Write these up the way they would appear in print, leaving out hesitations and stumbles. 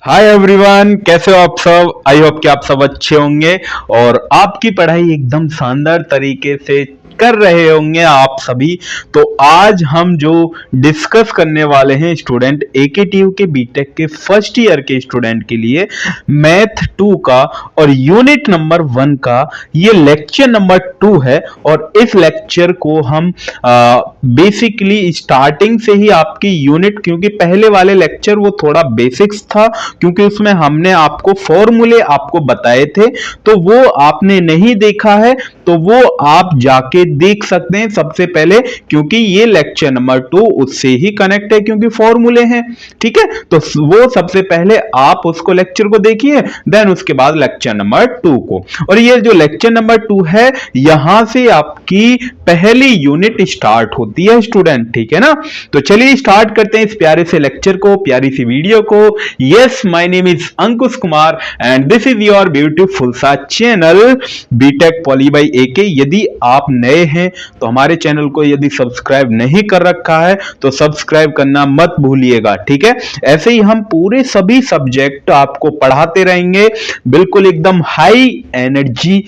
Hi everyone, कैसे हो आप सब। आई होप कि आप सब अच्छे होंगे और आपकी पढ़ाई एकदम शानदार तरीके से कर रहे होंगे आप सभी। तो आज हम जो डिस्कस करने वाले हैं स्टूडेंट एकेटीयू के बीटेक के फर्स्ट ईयर के स्टूडेंट के लिए मैथ 2 का और यूनिट नंबर 1 का ये लेक्चर नंबर 2 है। और इस लेक्चर को हम बेसिकली स्टार्टिंग से ही आपकी यूनिट, क्योंकि पहले वाले लेक्चर वो थोड़ा बेसिक्स था, क्योंकि उसमें हमने आपको फॉर्मूले आपको बताए थे, तो वो आपने नहीं देखा है तो वो आप जाके देख सकते हैं सबसे पहले, क्योंकि ये लेक्चर नंबर 2 उससे ही कनेक्ट है, क्योंकि फॉर्मूले हैं। ठीक है, तो वो सबसे पहले आप उसको लेक्चर को देखिए, देन उसके बाद लेक्चर नंबर 2 को। और ये जो लेक्चर नंबर 2 है, यहां से आपकी पहली यूनिट स्टार्ट होती है स्टूडेंट। ठीक है ना, तो चलिए स्टार्ट करते हैं इस प्यारे से लेक्चर को, प्यारी सी वीडियो को। Yes, my name is Ankush Kumar and this is your beautiful सा channel BTech poly by AK. यदि आप नए हैं तो हमारे चैनल को यदि सब्सक्राइब नहीं कर रखा है तो सब्सक्राइब करना मत भूलिएगा। ठीक है, ऐसे ही हम पूरे सभी सब्जेक्ट आपको पढ़ाते रहेंगे, बिल्कुल एकदम हाई एनर्जी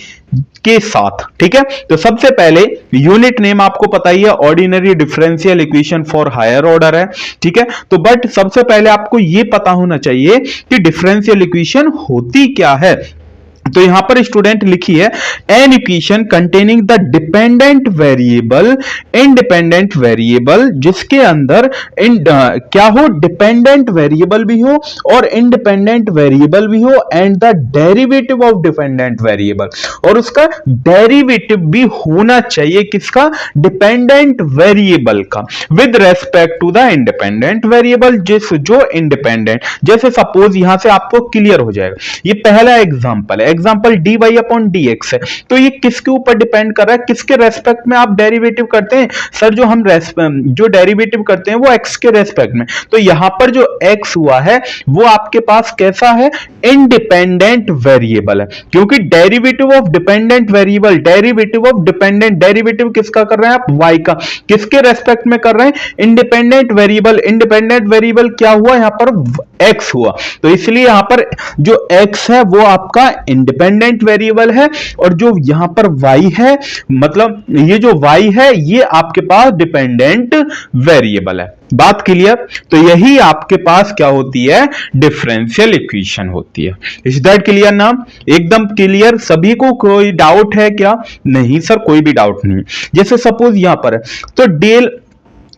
के साथ। ठीक है, तो सबसे पहले यूनिट नेम आपको पता ही है, ordinary differential equation for higher order है। ठीक है, तो बट सबसे पहले आपको यह पता होना चाहिए कि डिफरेंशियल इक्वेशन होती क्या है। तो यहां पर स्टूडेंट लिखी है, an equation containing the dependent variable independent variable, जिसके अंदर क्या हो, डिपेंडेंट वेरिएबल भी हो और इंडिपेंडेंट वेरिएबल भी हो, and the derivative of dependent variable, और उसका डेरिवेटिव भी होना चाहिए किसका, डिपेंडेंट वेरिएबल का, with respect to the independent variable, जो इंडिपेंडेंट। जैसे सपोज यहां से आपको क्लियर हो जाएगा, ये पहला एग्जांपल है, एग्जांपल dy अपॉन dx है, तो ये किसके ऊपर डिपेंड कर रहा है, किसके रेस्पेक्ट में आप डेरिवेटिव करते हैं। सर जो डेरिवेटिव करते हैं वो x के रेस्पेक्ट में, तो यहां पर जो x हुआ है वो आपके पास कैसा है, इंडिपेंडेंट वेरिएबल है, क्योंकि derivative of dependent variable, derivative of dependent, derivative किसका कर रहे हैं आप, y का, किसके रेस्पेक्ट में कर रहे हैं, इंडिपेंडेंट वेरिएबल। इंडिपेंडेंट वेरिएबल क्या हुआ यहां पर, x हुआ, तो इसलिए यहां पर जो x है वो आपका इंडिपेंडेंट वेरिएबल है, और जो यहां पर y है, मतलब ये जो y है ये आपके पास डिपेंडेंट वेरिएबल है। बात क्लियर, तो यही आपके पास क्या होती है, डिफरेंशियल इक्वेशन होती है। इज दैट क्लियर ना, एकदम क्लियर सभी को। कोई डाउट है क्या, नहीं सर कोई भी डाउट नहीं। जैसे सपोज यहां पर है, तो del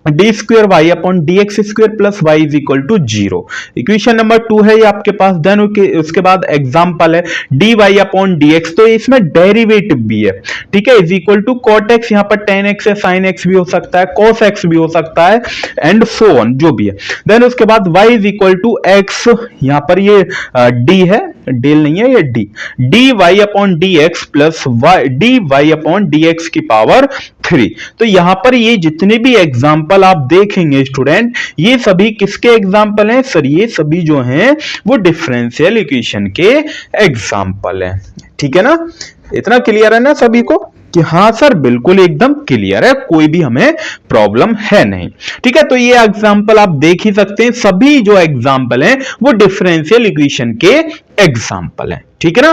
d square y upon D x square plus y is equal to 0, equation number 2 है ये आपके पास। देन उसके बाद एग्जांपल है d y upon D x, तो इसमें डेरिवेटिव भी है। ठीक है, is equal to cot x, यहां पर टेन एक्स है, साइन एक्स भी हो सकता है, कॉस एक्स भी हो सकता है, एंड सो ऑन, जो भी है। देन उसके बाद y is equal to x, यहां पर ये डी है, डेल नहीं है ये d, d y upon D x plus d y upon D x की पावर 3। तो यहां पर ये जितने भी एग्जांपल आप देखेंगे स्टूडेंट, ये सभी किसके एग्जांपल हैं सर, ये सभी जो हैं वो डिफरेंशियल इक्वेशन के एग्जांपल हैं। ठीक है ना, इतना क्लियर है ना सभी को कि हाँ सर बिल्कुल एकदम क्लियर है, कोई भी हमें प्रॉब्लम है नहीं। ठीक है, तो ये एग्जांपल आप देख ही सकते हैं, सभी जो एग्जांपल हैं वो डिफरेंशियल इक्वेशन के एग्जांपल हैं। ठीक है ना,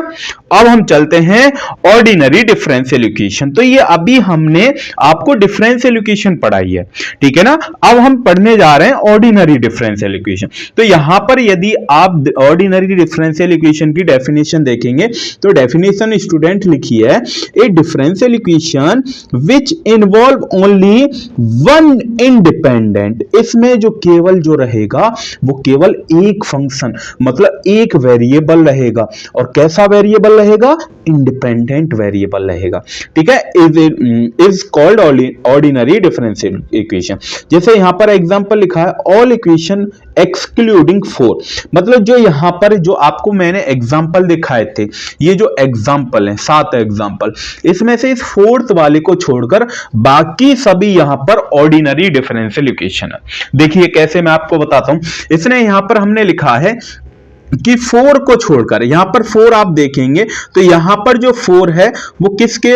अब हम चलते हैं ऑर्डिनरी डिफरेंशियल इक्वेशन। तो ये अभी हमने आपको डिफरेंशियल इक्वेशन पढ़ाई है, ठीक है ना, अब हम पढ़ने जा रहे हैं ऑर्डिनरी डिफरेंशियल इक्वेशन। तो यहां पर यदि आप ऑर्डिनरी डिफरेंशियल इक्वेशन की डेफिनेशन देखेंगे, तो डेफिनेशन स्टूडेंट लिखी है, ए differential equation which involve only one independent, इसमें जो केवल जो रहेगा वो केवल एक फंक्शन, मतलब एक वेरिएबल रहेगा, और कैसा वेरिएबल रहेगा, इंडिपेंडेंट वेरिएबल रहेगा। ठीक है, is called ordinary differential equation. जैसे यहां पर एग्जांपल लिखा है, ऑल इक्वेशन एक्सक्लूडिंग 4, मतलब जो यहां पर जो आपको मैंने एग्जांपल दिखाए थे, ये जो एग्जांपल है 7 एग्जांपल, इसमें से इस 4th वाले को छोड़कर बाकी सभी यहां पर ऑर्डिनरी डिफरेंशियल इक्वेशन है। देखिए कैसे, मैं आपको बताता हूं। इसने यहां पर हमने लिखा है कि 4 को छोड़कर, यहां पर 4 आप देखेंगे तो यहां पर जो 4 है वो किसके,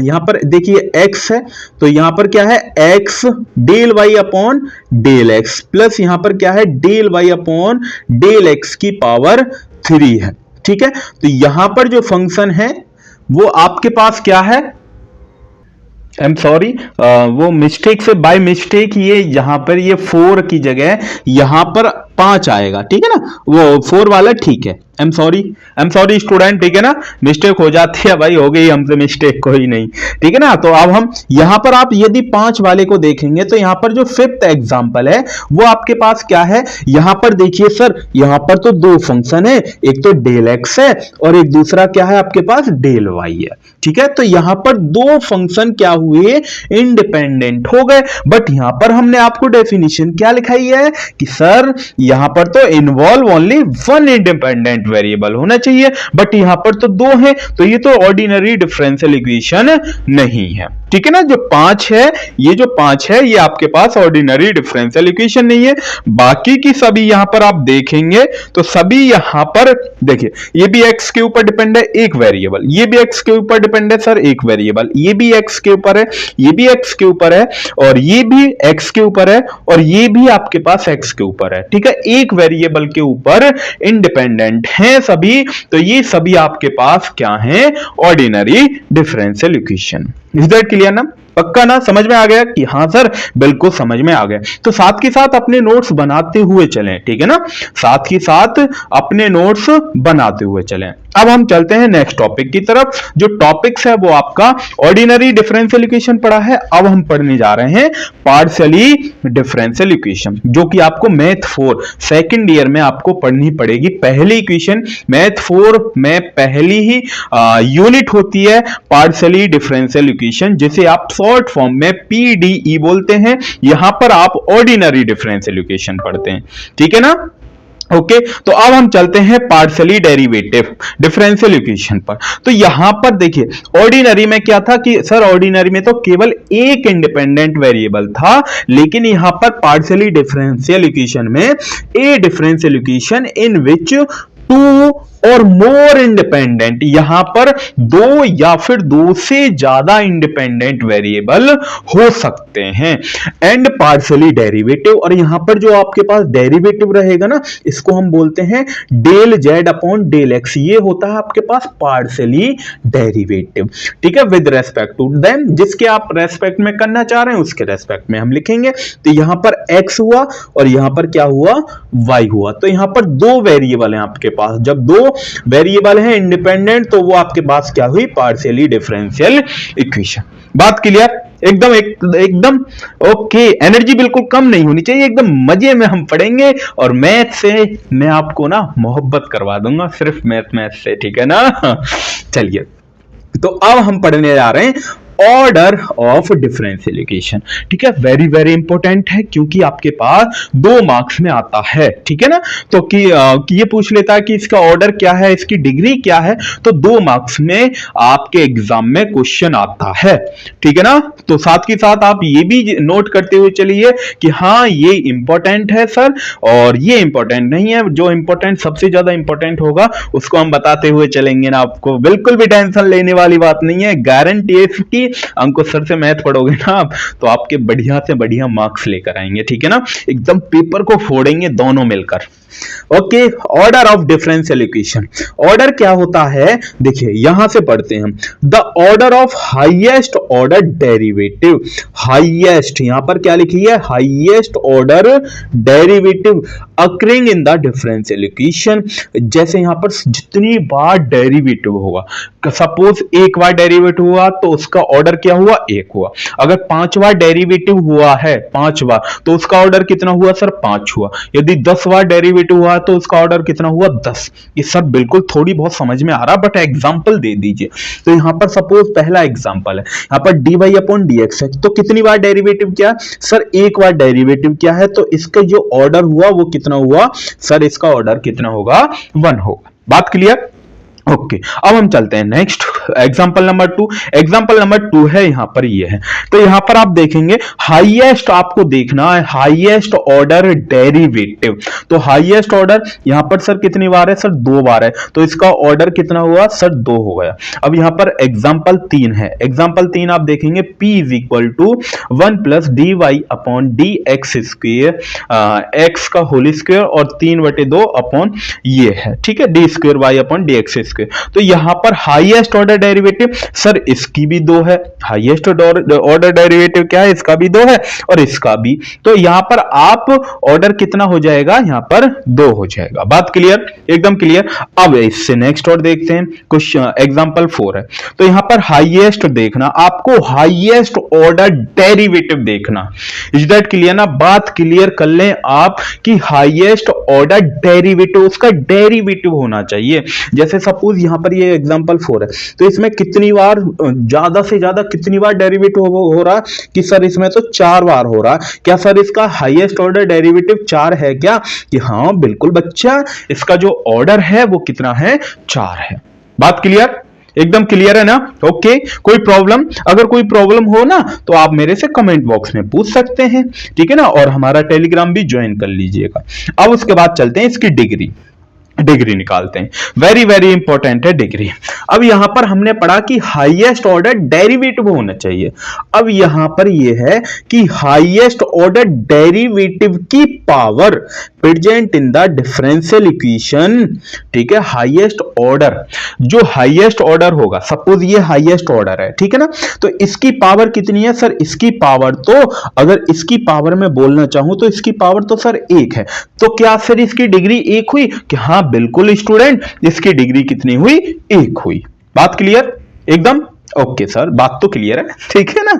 यहां पर देखिए x है, तो यहां पर क्या है x del y upon del x plus यहां पर क्या है del y upon del x की पावर 3 है। ठीक है, तो यहां पर जो फंक्शन है वो आपके पास क्या है, आई एम सॉरी, वो मिस्टेक से बाय मिस्टेक ये यहां पर ये 4 की जगह यहां पर 5 आएगा। ठीक है ना, वो 4 वाला ठीक है। आई एम सॉरी स्टूडेंट, ठीक है ना, मिस्टेक हो जाती है भाई, हो गई हमसे मिस्टेक, कोई नहीं। ठीक है ना, तो अब हम यहां पर आप यदि 5 वाले को देखेंगे तो यहां पर जो 5th एग्जांपल है वो आपके पास क्या है, यहां पर देखिए सर, यहां पर तो 2 फंक्शन है, एक तो डेल एक्स है और एक दूसरा क्या है आपके पास डेल वाई है। ठीक है, तो यहां पर 2 फंक्शन क्या हुए, इंडिपेंडेंट हो गए। बट यहां पर हमने आपको डेफिनेशन क्या लिखाई है कि सर यहां पर तो इन्वॉल्व ओनली 1 इंडिपेंडेंट वेरिएबल होना चाहिए, बट यहां पर तो 2 है, तो ये तो ऑर्डिनरी डिफरेंशियल इक्वेशन नहीं है। ठीक है ना, जो 5 है, ये जो 5 है ये आपके पास ऑर्डिनरी डिफरेंशियल इक्वेशन नहीं है। बाकी की सभी यहां पर आप देखेंगे तो सभी यहां पर देखिए, ये भी x के ऊपर डिपेंड है एक वेरिएबल, ये भी x के ऊपर डिपेंड है सर एक वेरिएबल, ये भी x के ऊपर है, ये भी x के ऊपर है और ये भी x के ऊपर है और ये भी आपके पास x के ऊपर है। ठीक है, एक वेरिएबल के ऊपर इंडिपेंडेंट हैं सभी, तो ये सभी आपके पास क्या हैं, ordinary differential equation. Is that clear ना, पक्का ना, समझ में आ गया कि हाँ सर बिल्कुल समझ में आ गया। तो साथ के साथ अपने नोट्स बनाते हुए चलें, ठीक है ना, साथ के साथ अपने नोट्स बनाते हुए चलें। अब हम चलते हैं नेक्स्ट टॉपिक की तरफ। जो टॉपिक्स है वो आपका ऑर्डिनरी डिफरेंशियल इक्वेशन पढ़ा है, अब हम पढ़ने जा रहे हैं पार्शियली डिफरेंशियल इक्वेशन, जो कि आपको मैथ 4 सेकंड ईयर में आपको पढ़नी पड़ेगी। पहली इक्वेशन मैथ 4 में पहली ही यूनिट होती है पार्शियली डिफरेंशियल इक्वेशन, जिसे आप शॉर्ट फॉर्म में पीडीई बोलते हैं। यहां पर आप ऑर्डिनरी डिफरेंशियल इक्वेशन पढ़ते हैं। ठीक है ना, ओके, तो अब हम चलते हैं पार्शियली डेरिवेटिव डिफरेंशियल इक्वेशन पर। तो यहां पर देखिए ऑर्डिनरी में क्या था कि सर ऑर्डिनरी में तो केवल एक इंडिपेंडेंट वेरिएबल था, लेकिन यहां पर पार्शियली डिफरेंशियल इक्वेशन में ए डिफरेंशियल इक्वेशन इन विच 2 और मोर इंडिपेंडेंट, यहां पर 2 या फिर 2 से ज्यादा इंडिपेंडेंट वेरिएबल हो सकते हैं। एंड पार्शियली डेरिवेटिव, और यहां पर जो आपके पास डेरिवेटिव रहेगा ना, इसको हम बोलते हैं del z upon del x, ये होता है आपके पास पार्शियली डेरिवेटिव। ठीक है, विद रेस्पेक्ट टू देम, जिसके आप रेस्पेक्ट में करना चाह रहे हैं उसके रेस्पेक्ट में हम लिखेंगे। तो यहां पर x हुआ और यहां पर क्या हुआ, y हुआ। तो यहां पर 2 वेरिएबल हैं आपके पास, जब 2 वेरिएबल है इंडिपेंडेंट तो वो आपके पास क्या हुई, पार्शियली डिफरेंशियल इक्वेशन। बात क्लियर, एकदम ओके। एनर्जी बिल्कुल कम नहीं होनी चाहिए, एकदम मजे में हम पढ़ेंगे और मैथ से मैं आपको ना मोहब्बत करवा दूंगा, सिर्फ मैथ से, ठीक है ना। चलिए, तो अब हम पढ़ने जा रहे हैं ऑर्डर ऑफ डिफरेंशियल इक्वेशन। ठीक है, वेरी वेरी इंपॉर्टेंट है क्योंकि आपके पास 2 मार्क्स में आता है। ठीक है ना, तो कि ये पूछ लेता है कि इसका ऑर्डर क्या है, इसकी डिग्री क्या है, तो 2 मार्क्स में आपके एग्जाम में क्वेश्चन आता है। ठीक है ना, तो साथ के साथ आप ये भी नोट करते हुए चलिए कि हाँ ये इंपॉर्टेंट है सर, और ये इंपॉर्टेंट नहीं है। जो इंपॉर्टेंट सबसे ज्यादा इंपॉर्टेंट होगा उसको हम बताते हुए चलेंगे ना, आपको बिल्कुल भी टेंशन लेने वाली बात नहीं है। गारंटी है इसकी, अंकुश सर से मैथ पढ़ोगे ना आप तो आपके बढ़िया से बढ़िया मार्क्स लेकर आएंगे। ठीक है ना, एकदम पेपर को फोड़ेंगे दोनों मिलकर। Okay, order of differential equation, order क्या होता है, देखिए यहां से पढ़ते हैं, the order of highest order derivative. Highest यहां पर क्या लिखी है, highest order derivative occurring in the differential equation. जैसे यहां पर जितनी बार डेरिवेटिव होगा, सपोज एक बार डेरिवेटिव हुआ तो उसका ऑर्डर क्या हुआ, 1 हुआ। अगर 5 बार डेरिवेटिव हुआ है, 5 बार, तो उसका ऑर्डर कितना हुआ सर, 5 हुआ। यदि 10 बार डेरिवेटिव हुआ तो उसका ऑर्डर कितना हुआ, 10। ये सब बिल्कुल थोड़ी बहुत समझ में आ रहा, बट एग्जांपल दे दीजिए। तो यहां पर सपोज पहला एग्जांपल है, यहां पर dy अपॉन dx है, तो कितनी बार डेरिवेटिव किया सर, 1 बार डेरिवेटिव किया है, तो इसका जो ऑर्डर हुआ वो कितना हुआ सर, इसका ऑर्डर कितना होगा, 1 होगा। बात क्लियर, ओके अब हम चलते हैं next example number 2। Example number 2 है यहां पर ये है, तो यहां पर आप देखेंगे हाईएस्ट आपको देखना है हाईएस्ट ऑर्डर डेरिवेटिव। तो हाईएस्ट ऑर्डर यहां पर सर कितनी बार है, सर 2 बार है, तो इसका ऑर्डर कितना हुआ सर 2 हो गया। अब यहां पर एग्जांपल 3 है, एग्जांपल 3 आप देखेंगे p is equal to 1 plus d y upon D x square, x का होल स्क्वेयर और 3/2 अपॉन ये है, ठीक है, d square y upon D x square. तो यहां पर हाईएस्ट ऑर्डर डेरिवेटिव सर इसकी भी 2 है, हाईएस्ट ऑर्डर डेरिवेटिव क्या है, इसका भी 2 है और इसका भी। तो यहां पर आप ऑर्डर कितना हो जाएगा, यहां पर 2 हो जाएगा। बात क्लियर, एकदम क्लियर। अब इससे नेक्स्ट और देखते हैं, कुछ एग्जांपल 4 है, तो यहां पर हाईएस्ट देखना, आपको हाईएस्ट ऑर्डर डेरिवेटिव देखना। इज दैट क्लियर ना, बात क्लियर कर लें आप कि हाईएस्ट ऑर्डर डेरिवेटिव, उसका डेरिवेटिव होना चाहिए। जैसे सपोज यहां पर ये एग्जांपल 4 है, तो इसमें कितनी बार, ज्यादा से ज्यादा कितनी बार डेरिवेटिव हो रहा है कि सर इसमें तो 4 बार हो रहा है। क्या सर इसका हाईएस्ट ऑर्डर डेरिवेटिव 4 है क्या, कि हाँ बिल्कुल बच्चा, इसका जो ऑर्डर है वो कितना है, 4 है। बात क्लियर, एकदम क्लियर है ना। ओके, कोई प्रॉब्लम, अगर कोई प्रॉब्लम हो ना तो आप मेरे से कमेंट बॉक्स में पूछ सकते हैं, ठीक है ना, और हमारा टेलीग्राम भी ज्वाइन कर लीजिएगा। अब उसके बाद चलते हैं इसकी डिग्री निकालते हैं, वेरी वेरी इंपॉर्टेंट है डिग्री। अब यहां पर हमने पढ़ा कि हाईएस्ट ऑर्डर डेरिवेटिव होना चाहिए। अब यहां पर यह है कि हाईएस्ट ऑर्डर डेरिवेटिव की power present in the differential equation, ठीक है, हाईएस्ट ऑर्डर, जो हाईएस्ट ऑर्डर होगा, सपोज ये हाईएस्ट ऑर्डर है, ठीक है ना, तो इसकी पावर कितनी है सर, इसकी पावर, तो अगर इसकी पावर में बोलना चाहूं तो इसकी पावर तो सर 1 है। तो क्या सर इसकी डिग्री 1 हुई, कि हाँ बिल्कुल स्टूडेंट, इसकी डिग्री कितनी हुई, 1 हुई। बात क्लियर, एकदम ओके सर, बात तो क्लियर है, ठीक है ना।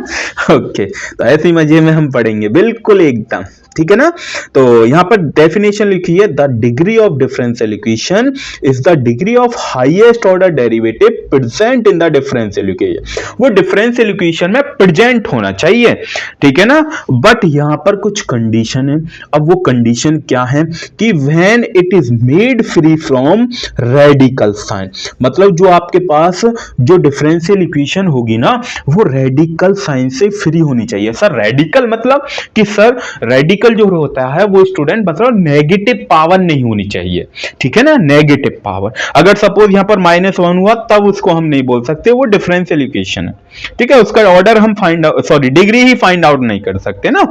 ओके, तो ऐसे मजे में हम पढ़ेंगे बिल्कुल एकदम, ठीक है ना। तो यहां पर डेफिनेशन लिखी है, the degree of differential equation is the degree of highest order derivative present in the differential equation. वो डिफरेंशियल इक्वेशन में प्रेजेंट होना चाहिए, ठीक है ना। बट यहां पर कुछ कंडीशन है। अब वो कंडीशन क्या है कि when it is made free from radical sign, मतलब जो आपके पास जो डिफरेंशियल इक्वेशन होगी ना, वो रेडिकल साइन से फ्री होनी चाहिए। सर रेडिकल मतलब कि सर रेडिकल जो होता है वो स्टूडेंट मतलब नेगेटिव पावर नहीं होनी चाहिए, ठीक है ना, नेगेटिव पावर। अगर सपोज यहां पर -1 हुआ तब उसको हम नहीं बोल सकते, वो डिफरेंशियल इक्वेशन है, ठीक है, उसका ऑर्डर हम फाइंड आउट, सॉरी डिग्री ही फाइंड आउट नहीं कर सकते ना,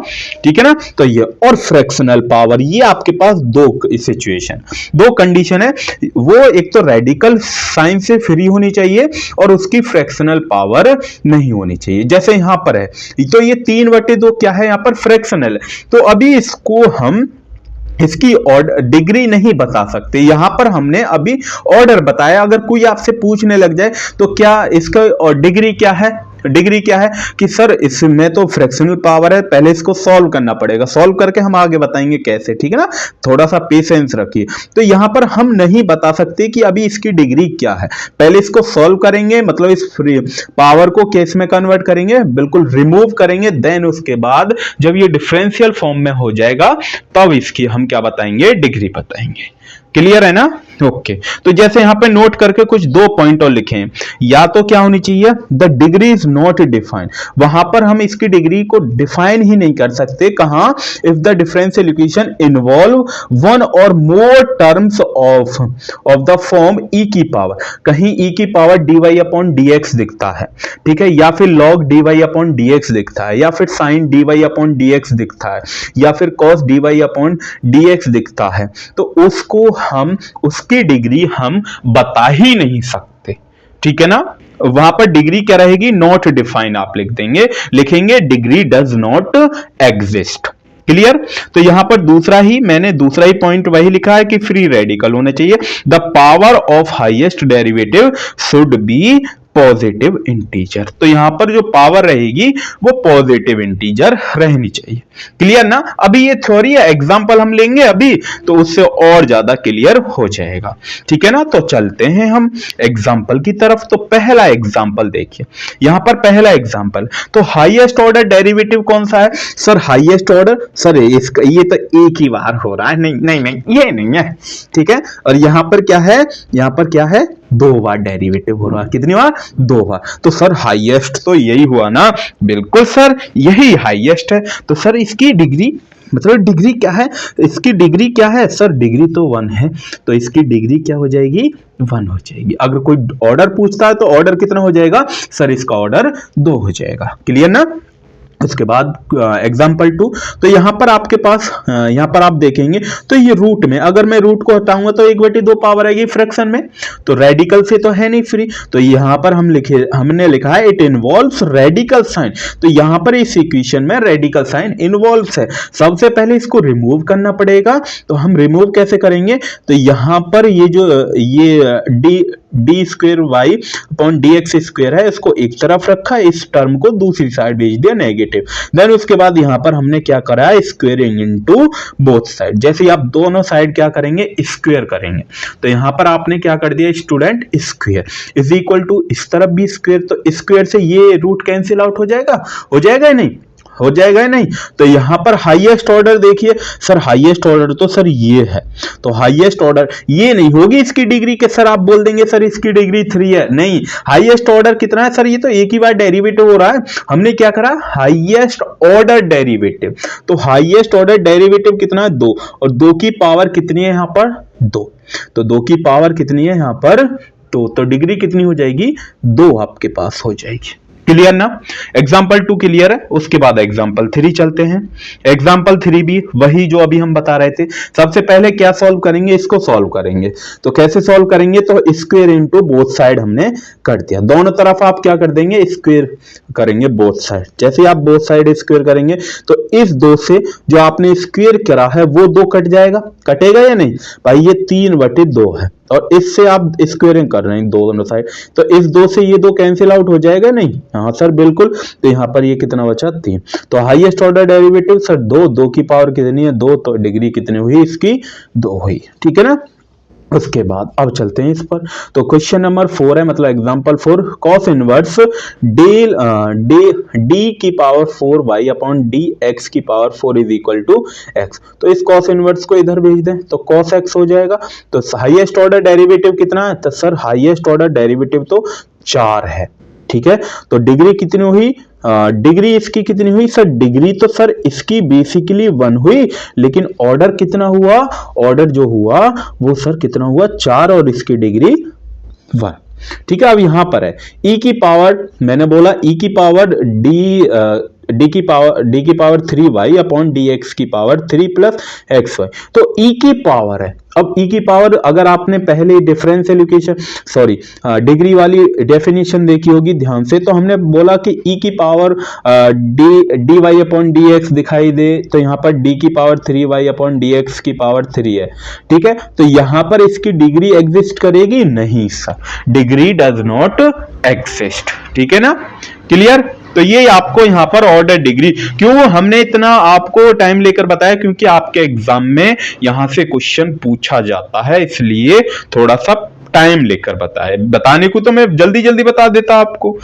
ठीक है ना। तो ये और फ्रैक्शनल पावर, ये आपके पास 2 सिचुएशन, 2 कंडीशन है। वो एक तो रेडिकल साइन से फ्री होनी चाहिए और उसकी फ्रैक्शनल पावर नहीं होनी चाहिए। जैसे यहां पर है, तो ये 3/2 क्या है, यहां पर फ्रैक्शनल है, तो अभी इसको हम इसकी ऑर्डर डिग्री नहीं बता सकते। यहां पर हमने अभी ऑर्डर बताया। अगर कोई आपसे पूछने लग जाए तो क्या इसका डिग्री क्या है, डिग्री क्या है कि सर इसमें तो फ्रैक्शनल पावर है, पहले इसको सॉल्व करना पड़ेगा, सॉल्व करके हम आगे बताएंगे कैसे, ठीक है ना, थोड़ा सा पेशेंस रखिए। तो यहां पर हम नहीं बता सकते कि अभी इसकी डिग्री क्या है, पहले इसको सॉल्व करेंगे, मतलब इस फ्री पावर को केस में कन्वर्ट करेंगे, बिल्कुल रिमूव करेंगे, देन उसके बाद जब ये डिफरेंशियल फॉर्म में हो जाएगा तब इसकी हम क्या बताएंगे, डिग्री बताएंगे। क्लियर है ना। ओके, तो जैसे यहां पे नोट करके कुछ 2 पॉइंट और लिखे, या तो क्या होनी चाहिए, the degree is not defined, वहां पर हम इसकी डिग्री को डिफाइन ही नहीं कर सकते। कहां, if the differential equation involve 1 और मोर terms of the form e की पावर, कहीं e की पावर dy अपॉन dx दिखता है, ठीक है, या फिर log dy अपॉन dx दिखता है, या फिर sin dy अपॉन dx दिखता है, या फिर cos dy अपॉन dx दिखता है, तो उसको हम उसकी डिग्री हम बता ही नहीं सकते, ठीक है ना। वहां पर डिग्री क्या रहेगी, नॉट डिफाइन आप लिख देंगे, लिखेंगे degree does not exist. Clear. तो यहां पर दूसरा ही पॉइंट वही लिखा है कि फ्री रेडिकल होना चाहिए। The power of highest derivative should be positive integer, तो यहां पर जो पावर रहेगी वो पॉजिटिव इंटीजर रहनी चाहिए। क्लियर ना। अभी ये थ्योरी है, एग्जांपल हम लेंगे अभी तो उससे और ज्यादा क्लियर हो जाएगा, ठीक है ना। तो चलते हैं हम एग्जांपल की तरफ। तो पहला एग्जांपल देखिए, यहां पर पहला एग्जांपल, तो हाईएस्ट ऑर्डर डेरिवेटिव कौन सा है सर, हाईएस्ट ऑर्डर, सर इसका ये तो एक ही बार हो रहा है, नहीं नहीं नहीं ये नहीं है, ठीक है। और यहां पर क्या है, यहां पर क्या है, दो बार डेरिवेटिव हो रहा है। कितनी बार? दो बार। तो सर हाईएस्ट तो यही हुआ ना? बिल्कुल सर, यही हाईएस्ट है। तो सर इसकी डिग्री, मतलब डिग्री क्या है? इसकी डिग्री क्या है सर? डिग्री तो 1 है, तो इसकी डिग्री क्या हो जाएगी? 1 हो जाएगी। अगर कोई ऑर्डर पूछता है तो ऑर्डर कितना हो जाएगा सर? इसका ऑर्डर 2 हो जाएगा। क्लियर ना? उसके बाद एग्जाम्पल 2, तो यहां पर आपके पास यहां पर आप देखेंगे तो ये रूट में, अगर मैं रूट को हटाऊंगा तो 1/2 पावर आएगी फ्रैक्शन में, तो रेडिकल से तो है नहीं फ्री, तो यहां पर हमने लिखा है इट इन्वॉल्व्स रेडिकल साइन। तो यहां पर इस इक्वेशन में रेडिकल साइन इन्वॉल्व्स है। सबसे पहले इसको रिमूव करना पड़ेगा, तो हम रिमूव कैसे करेंगे? तो यहां पर ये d square y upon D x square है, इसको एक तरफ रखा, इस टर्म को दूसरी साइड भेज दिया नेगेटिव। देन उसके बाद यहां पर हमने क्या करा है? Squaring into both side. जैसे ही आप दोनों साइड क्या करेंगे? स्क्वेयर करेंगे, तो यहां पर आपने क्या कर दिया student? Square is equal to इस तरफ भी स्क्वेयर, तो स्क्वेयर से ये रूट कैंसिल आउट हो जाएगा, हो जाएगा या नहीं? हो जाएगा या नहीं? तो यहां पर हाईएस्ट ऑर्डर देखिए सर, हाईएस्ट ऑर्डर तो सर ये है, तो हाईएस्ट ऑर्डर ये नहीं होगी इसकी डिग्री के सर, आप बोल देंगे सर इसकी डिग्री 3 है, नहीं, हाईएस्ट ऑर्डर कितना है सर? ये तो एक ही बार डेरिवेटिव हो रहा है, हमने क्या करा? Highest order derivative. तो हाईएस्ट ऑर्डर डेरिवेटिव कितना है? 2, और 2 की पावर कितनी है यहां पर? 2, तो 2 की पावर कितनी है यहां पर? 2, तो डिग्री कितनी हो जाएगी? 2 आपके पास हो जाएगी। क्लियर ना? एग्जाम्पल 2 क्लियर है। उसके बाद एग्जाम्पल 3 चलते हैं। एग्जाम्पल 3 भी वही जो अभी हम बता रहे थे। सबसे पहले क्या सॉल्व करेंगे? इसको सॉल्व करेंगे। तो कैसे सॉल्व करेंगे? तो स्क्वेयर इनटू बोथ साइड हमने कर दिया, दोनों तरफ आप क्या कर देंगे? स्क्वेयर करेंगे बोथ साइड। जैसे आप बोथ साइड स्क्वेयर करेंगे तो इस 2 से जो आपने स्क्वेयर करा है वो 2 कट जाएगा, कटेगा या नहीं भाई? ये 3/2 है, और इससे आप स्क्वेयरिंग कर रहे हैं दोनों साइड, तो इस 2 से ये 2 कैंसिल आउट हो जाएगा नहीं? हाँ सर बिल्कुल। तो यहां पर ये कितना बचा? 3। तो हाईएस्ट ऑर्डर डेरिवेटिव सर 2 की पावर कितनी है? 2, तो डिग्री कितनी हुई इसकी? 2 हुई। ठीक है ना? उसके बाद अब चलते हैं इस पर। तो क्वेश्चन नंबर 4 है, मतलब एग्जांपल 4, कॉस इनवर्स डी की power 4y upon D x की power 4 is equal to X. तो इस कॉस इनवर्स को इधर भेज दें तो कॉस एक्स हो जाएगा। तो हाईएस्ट ऑर्डर डेरिवेटिव कितना है? तो सर हाईएस्ट ऑर्डर डेरिवेटिव तो 4 है। ठीक है, तो डिग्री कितनी हुई? डिग्री इसकी कितनी हुई सर? डिग्री तो सर इसकी बेसिकली 1 हुई, लेकिन ऑर्डर कितना हुआ? ऑर्डर जो हुआ वो सर कितना हुआ? 4, और इसकी डिग्री 1। ठीक है, अब यहां पर है e की पावर, मैंने बोला e की पावर डी की पावर 3y अपॉन डी एक्स की पावर 3 प्लस एक्स वाई। तो e की पावर है। अब e की पावर अगर आपने पहले डिफरेंशियल इक्वेशन डिग्री वाली डेफिनेशन देखी होगी ध्यान से, तो हमने बोला कि e की power d y upon D x दिखाई दे, तो यहां पर d की पावर 3y अपॉन डी एक्स की पावर 3 है। ठीक है, तो यहां पर इसकी डिग्री एग्जिस्ट करेगी नहीं sir, degree does not exist. ठीक है ना? क्लियर? तो ये आपको यहां पर ऑर्डर डिग्री, क्यों हमने इतना आपको टाइम लेकर बताया? क्योंकि आपके एग्जाम में यहां से क्वेश्चन पूछा जाता है, इसलिए थोड़ा सा टाइम लेकर बताया। बताने को तो मैं जल्दी जल्दी बता देता आपको।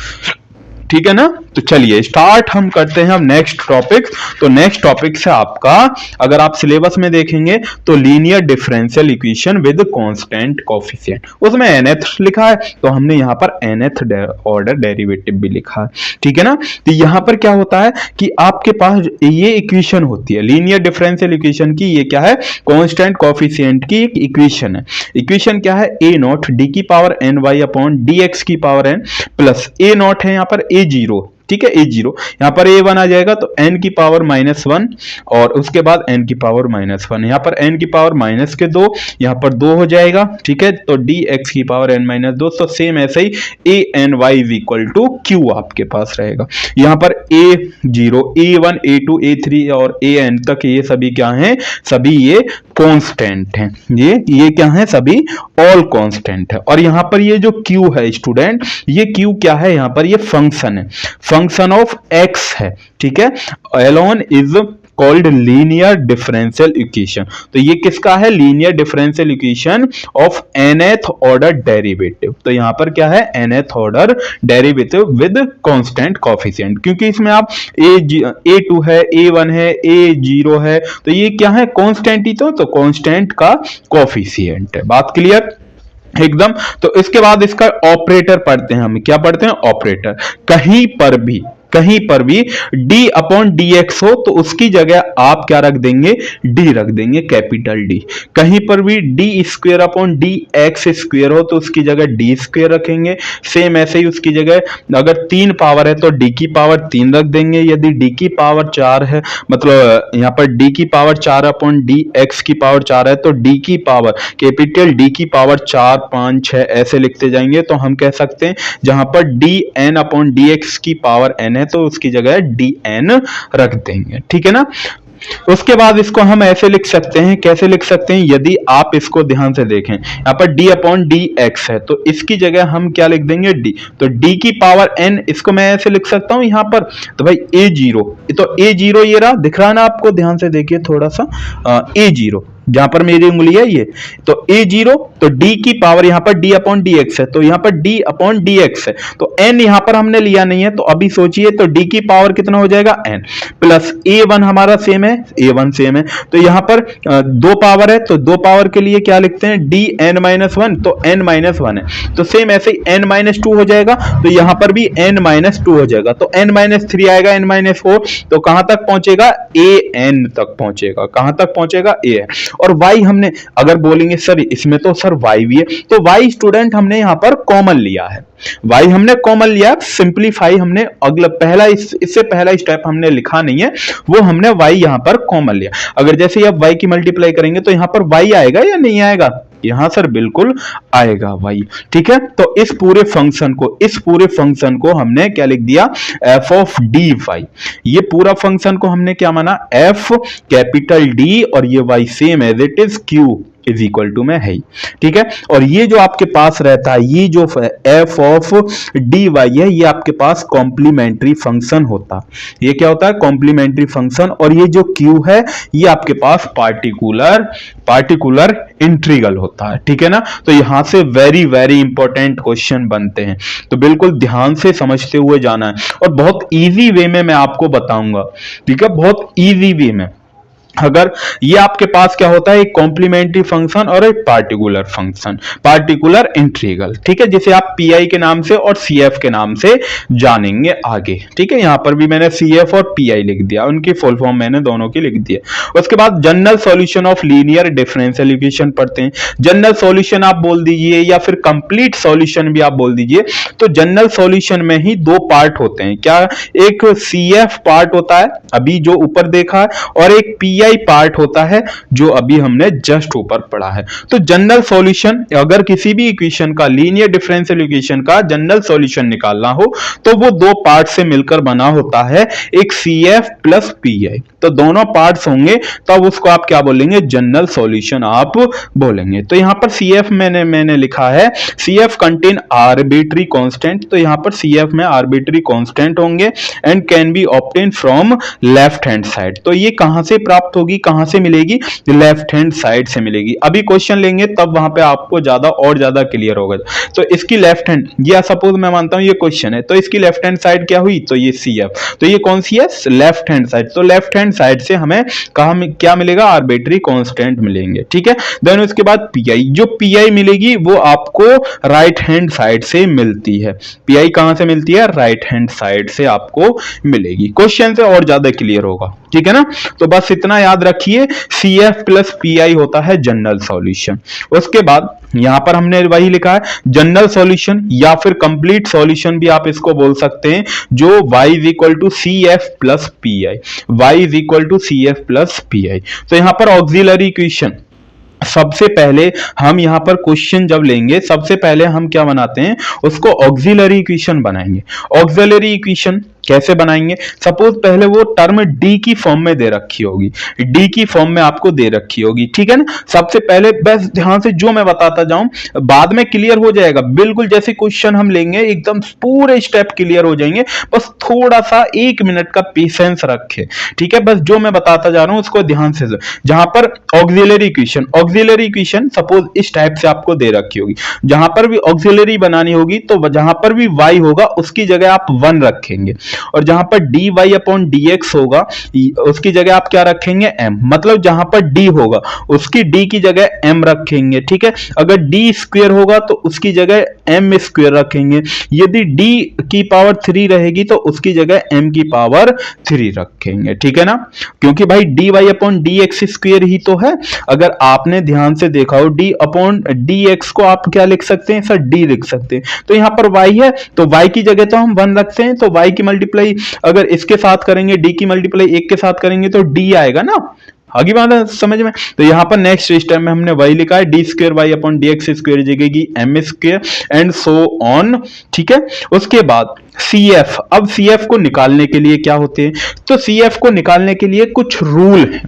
ठीक है ना? तो चलिए स्टार्ट हम करते हैं अब नेक्स्ट टॉपिक। तो नेक्स्ट टॉपिक से आपका, अगर आप सिलेबस में देखेंगे तो linear differential equation with constant coefficient, उसमें nth लिखा है, तो हमने यहाँ पर nth ऑर्डर डेरिवेटिव भी लिखा है। ठीक है ना? तो यहाँ पर क्या होता है कि आपके पास ये इक्वेशन होती है लीनियर डिफरेंशियल इक्वेशन की, ये क्या है? कांस्टेंट कोएफिशिएंट की एक इक्वेशन है। इक्वेशन क्या है? a नॉट डी की power N Y upon D x की power N plus a naught है यहाँ पर a0। ठीक है, a0 यहां पर a1 आ जाएगा, तो n की पावर -1 और उसके बाद n की पावर -1, यहां पर n की पावर -2, यहां पर 2 हो जाएगा। ठीक है, तो dx की पावर n-2, तो सेम ऐसे ही a_ny is equal to q आपके पास रहेगा। यहां पर a0, a1, a2, a3 और an तक ये सभी क्या हैं? सभी ये कांस्टेंट हैं। ये क्या है? सभी ऑल कांस्टेंट है। और यहां पर ये जो q है स्टूडेंट, ये q क्या है? यहां पर ये फंक्शन है, फंक्शन ऑफ x है। ठीक है, alone is called linear differential equation. तो ये किसका है? Linear differential equation of nth order derivative. तो यहां पर क्या है? nth order derivative with constant coefficient, क्योंकि इसमें आप a2 है, a1 है, a0 है, तो ये क्या है? कांस्टेंट ही तो कांस्टेंट का कोएफिशिएंट है। बात क्लियर? एकदम। तो इसके बाद इसका ऑपरेटर पढ़ते हैं, हम क्या पढ़ते हैं, ऑपरेटर। कहीं पर भी d अपॉन डी एक्स हो तो उसकी जगह आप क्या रख देंगे, d रख देंगे, कैपिटल D। कहीं पर भी D square upon D x square हो तो उसकी जगह d स्क्वेयर रखेंगे। सेम ऐसे ही उसकी जगह अगर 3 पावर है तो d की पावर 3 रख देंगे। यदि d की पावर 4 है, मतलब यहाँ पर d की पावर 4 अपॉन डी एक्स की पावर 4 है तो d की पावर, कैपिटल D की पावर 4 5 6 ऐसे लिखते जाएंगे। तो हम कह सकते हैं जहां पर d n upon D x की पावर n है तो उसकी जगह डी एन रख देंगे, ठीक है ना। उसके बाद इसको हम ऐसे लिख सकते हैं, कैसे लिख सकते हैं, यदि आप इसको ध्यान से देखें, यहाँ पर d अपॉन डी एक्स है तो इसकी जगह हम क्या लिख देंगे, d। तो d की पावर n, इसको मैं ऐसे लिख सकता हूं यहाँ पर, तो भाई a0, तो a0 ये रहा, दिख रहा है ना आपको, ध्यान से देखिए थोड़ा सा, a0 जहां पर मेरी उंगली है ये, तो a0, तो d की पावर यहाँ पर d अपॉन डी एक्स है तो यहाँ पर d अपॉन डी एक्स है, तो n यहाँ पर हमने लिया नहीं है तो अभी सोचिए, तो d की पावर कितना हो जाएगा, n प्लस a1 हमारा सेम है, a1 सेम है, तो यहाँ पर दो पावर है तो दो पावर के लिए क्या लिखते हैं, d n माइनस वन, तो n माइनस वन है, तो सेम ऐसे ही n माइनस टू हो जाएगा, तो यहाँ पर भी n माइनस टू हो जाएगा, तो n माइनस थ्री आएगा, n माइनस फोर, तो कहां तक पहुंचेगा, an तक पहुंचेगा, कहां तक पहुंचेगा, a। और y हमने अगर बोलेंगे सर इसमें तो सर y भी है, तो y स्टूडेंट हमने यहां पर कॉमन लिया है, y हमने कॉमन लिया, सिंपलीफाई हमने अगला पहला इससे पहला स्टेप हमने लिखा नहीं है, वो हमने y यहां पर कॉमन लिया। अगर जैसे ही आप y की मल्टीप्लाई करेंगे तो यहां पर y आएगा या नहीं आएगा, यहां सर बिल्कुल आएगा y, ठीक है। तो इस पूरे फंक्शन को हमने क्या लिख दिया, f ऑफ डी वाई। ये पूरा फंक्शन को हमने क्या माना, f कैपिटल D और ये y same as it is q is equal to में है ही, ठीक है। और ये जो आपके पास रहता है, ये जो f ऑफ डी वाई है, ये आपके पास कॉम्प्लीमेंट्री फंक्शन होता है। ये क्या होता है, कॉम्प्लीमेंट्री फंक्शन। और ये जो q है ये आपके पास पार्टिकुलर इंटीग्रल होता है, ठीक है ना। तो यहां से वेरी वेरी इंपॉर्टेंट क्वेश्चन बनते हैं, तो बिल्कुल ध्यान से समझते हुए जाना है और बहुत इजी वे में मैं आपको बताऊंगा, ठीक है, बहुत इजी वे में। अगर ये आपके पास क्या होता है, एक कॉम्प्लीमेंट्री फंक्शन और एक पार्टिकुलर फंक्शन, पार्टिकुलर इंटीग्रल, ठीक है, जिसे आप पीआई के नाम से और सीएफ के नाम से जानेंगे आगे, ठीक है। यहां पर भी मैंने सीएफ और पीआई लिख दिया, उनकी फुल फॉर्म मैंने दोनों की लिख दिया। उसके बाद general solution of linear differential equation पढ़ते हैं। जनरल सॉल्यूशन आप बोल दीजिए या फिर कंप्लीट सॉल्यूशन भी आप बोल दीजिए। तो जनरल सॉल्यूशन में ही दो पार्ट होते हैं, क्या, एक सीएफ पार्ट होता है अभी जो ऊपर देखा है, और एक पीआई पार्ट होता है जो अभी हमने जस्ट ऊपर पढ़ा है। तो जनरल सॉल्यूशन, अगर किसी भी इक्वेशन का, लीनियर डिफरेंशियल इक्वेशन का जनरल सॉल्यूशन निकालना हो तो वो दो पार्ट से मिलकर बना होता है, एक सीएफ प्लस पीआई। तो दोनों पार्ट्स होंगे तब उसको आप क्या बोलेंगे, जनरल सॉल्यूशन आप बोलेंगे। तो यहां पर सीएफ मैंने लिखा है, सीएफ कंटेन आर्बिट्री कांस्टेंट, तो यहां पर सीएफ में आर्बिट्री कांस्टेंट होंगे and can be obtain from left hand side. तो ये कहां से प्राप्त होगी, कहां से मिलेगी, लेफ्ट हैंड साइड से मिलेगी। अभी क्वेश्चन लेंगे तब वहां पे आपको ज्यादा क्लियर होगा। तो इसकी लेफ्ट हैंड, ये सपोज मैं मानता हूं ये क्वेश्चन है, तो इसकी लेफ्ट हैंड साइड क्या हुई, तो ये सीएफ, तो ये कौन सी है, लेफ्ट हैंड साइड। तो लेफ्ट हैंड साइड से हमें क्या मिलेगा, आर्बिट्री कांस्टेंट मिलेंगे, ठीक है। देन उसके बाद पीआई, जो पीआई मिलेगी वो आपको राइट हैंड साइड से मिलती है। पीआई कहां से मिलती है, राइट हैंड साइड से आपको मिलेगी। क्वेश्चन से और ज्यादा क्लियर होगा, ठीक है ना। तो बस इतना याद रखिए, सीएफ प्लस पीआई होता है जनरल सॉल्यूशन। उसके बाद यहां पर हमने वही लिखा है, जनरल सॉल्यूशन या फिर कंप्लीट सॉल्यूशन भी आप इसको बोल सकते हैं, जो y is equal to C F plus P I, y is equal to C F plus P I. तो यहां पर ऑक्सिलरी इक्वेशन, सबसे पहले हम यहां पर क्वेश्चन जब लेंगे सबसे पहले हम क्या बनाते हैं, उसको ऑक्सिलरी इक्वेशन बनाएंगे। ऑक्सिलरी इक्वेशन कैसे बनाएंगे, सपोज पहले वो टर्म डी की फॉर्म में दे रखी होगी, डी की फॉर्म में आपको दे रखी होगी, ठीक है ना। सबसे पहले बस ध्यान से जो मैं बताता जाऊं, बाद में क्लियर हो जाएगा, बिल्कुल जैसे क्वेश्चन हम लेंगे एकदम पूरे स्टेप क्लियर हो जाएंगे, बस थोड़ा सा 1 मिनट का पेशेंस रखे, ठीक है। बस जो मैं बताता जा रहा हूं उसको ध्यान से, जहां पर ऑक्सिलरी इक्वेशन सपोज इस टाइप से आपको दे रखी होगी, जहां पर भी ऑक्सिलरी बनानी होगी तो जहां पर भी y होगा उसकी जगह आप 1 रखेंगे। और जहां पर d y upon D x होगा उसकी जगह आप क्या रखेंगे m, मतलब जहां पर d होगा उसकी d की जगह m रखेंगे, ठीक है। अगर d स्क्वायर होगा तो उसकी जगह m स्क्वायर रखेंगे, यदि d की पावर 3 रहेगी तो उसकी जगह m की पावर 3 रखेंगे, ठीक है ना, क्योंकि भाई dy अपॉन dx स्क्वायर ही तो है। अगर आपने ध्यान से देखा हो d अपॉन dx को आप क्या लिख सकते हैं सर, d लिख सकते हैं, तो यहाँ पर y है तो y की जगह तो हम 1 रखते हैं, तो y की मल्टीप्लाई अगर इसके साथ करेंगे d की मल्टीप्लाई 1 के साथ करेंगे तो d आएगा ना, आगे बात है समझ में। तो यहाँ पर नेक्स्ट स्टेप में हमने वही लिखा है, d square y upon D x square जगह की m square and so on, ठीक है। उसके बाद सी एफ, अब सी एफ को निकालने के लिए क्या होते हैं, तो सी एफ को निकालने के लिए कुछ रूल है,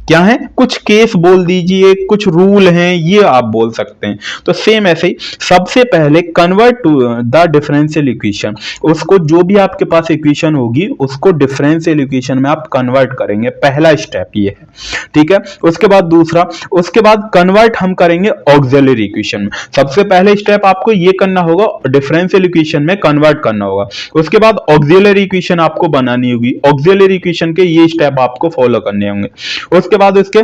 क्या है, कुछ केस बोल दीजिए, कुछ रूल हैं, ये आप बोल सकते हैं। तो सेम ऐसे ही सबसे पहले convert to the differential equation, उसको जो भी आपके पास इक्वेशन होगी उसको डिफरेंशियल इक्वेशन में आप कन्वर्ट करेंगे, पहला स्टेप ये है, ठीक है। उसके बाद दूसरा, उसके बाद कन्वर्ट हम करेंगे ऑक्सिलरी इक्वेशन में। सबसे पहले स्टेप आपको ये करना होगा, डिफरेंशियल इक्वेशन में कन्वर्ट करना होगा। उसके बाद ऑक्सिलरी इक्वेशन आपको बनानी होगी, ऑक्सिलरी इक्वेशन के ये स्टेप आपको फॉलो करने होंगे। उसके बाद उसके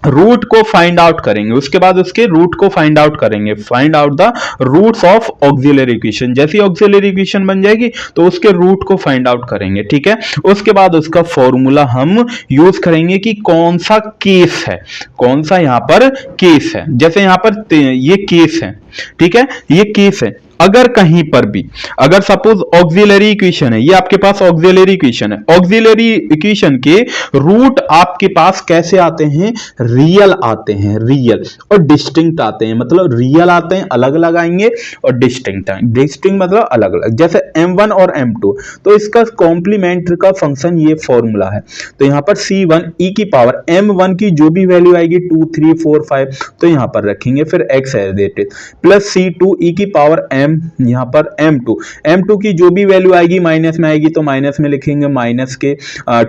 रूट को फाइंड आउट करेंगे, उसके बाद उसके रूट को फाइंड आउट करेंगे, find out the roots of auxiliary equation. जैसे ऑक्सिलरी इक्वेशन बन जाएगी तो उसके रूट को फाइंड आउट करेंगे, ठीक है। उसके बाद उसका फॉर्मूला हम यूज करेंगे कि कौन सा केस है, कौन सा यहां पर केस है। जैसे यहां पर ये केस है, ठीक है, ये केस है। अगर कहीं पर भी, अगर सपोज ऑक्सिलरी इक्वेशन है, ये आपके पास ऑक्सिलरी इक्वेशन है, ऑक्सिलरी इक्वेशन के रूट आपके पास कैसे आते हैं, रियल आते हैं, रियल और डिस्टिंक्ट आते हैं। मतलब रियल आते हैं अलग अलग आएंगे और डिस्टिंक्ट आएंगे, डिस्टिंक्ट मतलब अलग अलग। जैसे m1 और m2, तो इसका कॉम्प्लीमेंट का फंक्शन ये फॉर्मूला है। तो यहां पर c1 e की पावर m1 की जो भी वैल्यू आएगी 2 3 4 5 तो यहां पर रखेंगे, फिर x as it is, plus c2 e की पावर m, यहां पर m2 की जो भी वैल्यू आएगी माइनस में आएगी तो माइनस में लिखेंगे, माइनस के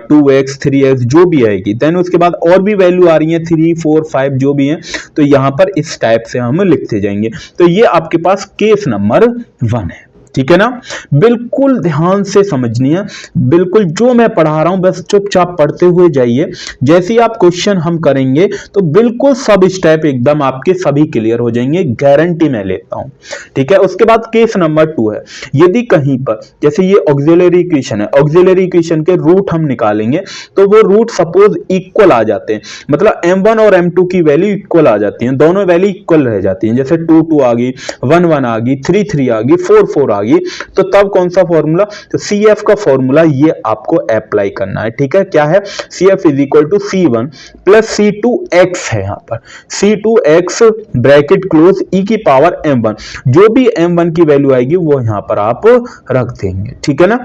2x 3x जो भी आएगी। देन उसके बाद और भी वैल्यू आ रही है 3 4 5 जो भी है, तो यहां पर इस टाइप से हम लिखते जाएंगे। तो ये आपके पास केस नंबर 1 है, ठीक है ना। बिल्कुल ध्यान से समझनी है, बिल्कुल जो मैं पढ़ा रहा हूं बस चुपचाप पढ़ते हुए जाइए। जैसे ही आप क्वेश्चन हम करेंगे तो बिल्कुल सब स्टेप एकदम आपके सभी क्लियर हो जाएंगे, गारंटी मैं लेता हूं, ठीक है। उसके बाद केस नंबर 2 है, यदि कहीं पर जैसे ये ऑक्सिलरी इक्वेशन है, ऑक्सिलरी इक्वेशन के रूट हम निकालेंगे तो वो रूट सपोज इक्वल आ जाते हैं, मतलब m1 और m2 की वैल्यू इक्वल आ जाती है, दोनों वैल्यू इक्वल रह जाती हैं। जैसे 2 2 आ गई, 1 1 आ गई, 3 3 आ गई, 4 4 आ गई, तो तब कौन सा फॉर्मूला, तो CF का फॉर्मूला ये आपको अप्लाई करना है, ठीक है। क्या है, CF is equal to C1 plus C2x है, यहां पर C2x ब्रैकेट क्लोज e की पावर m1, जो भी m1 की वैल्यू आएगी वो यहां पर आप रख देंगे, ठीक है ना।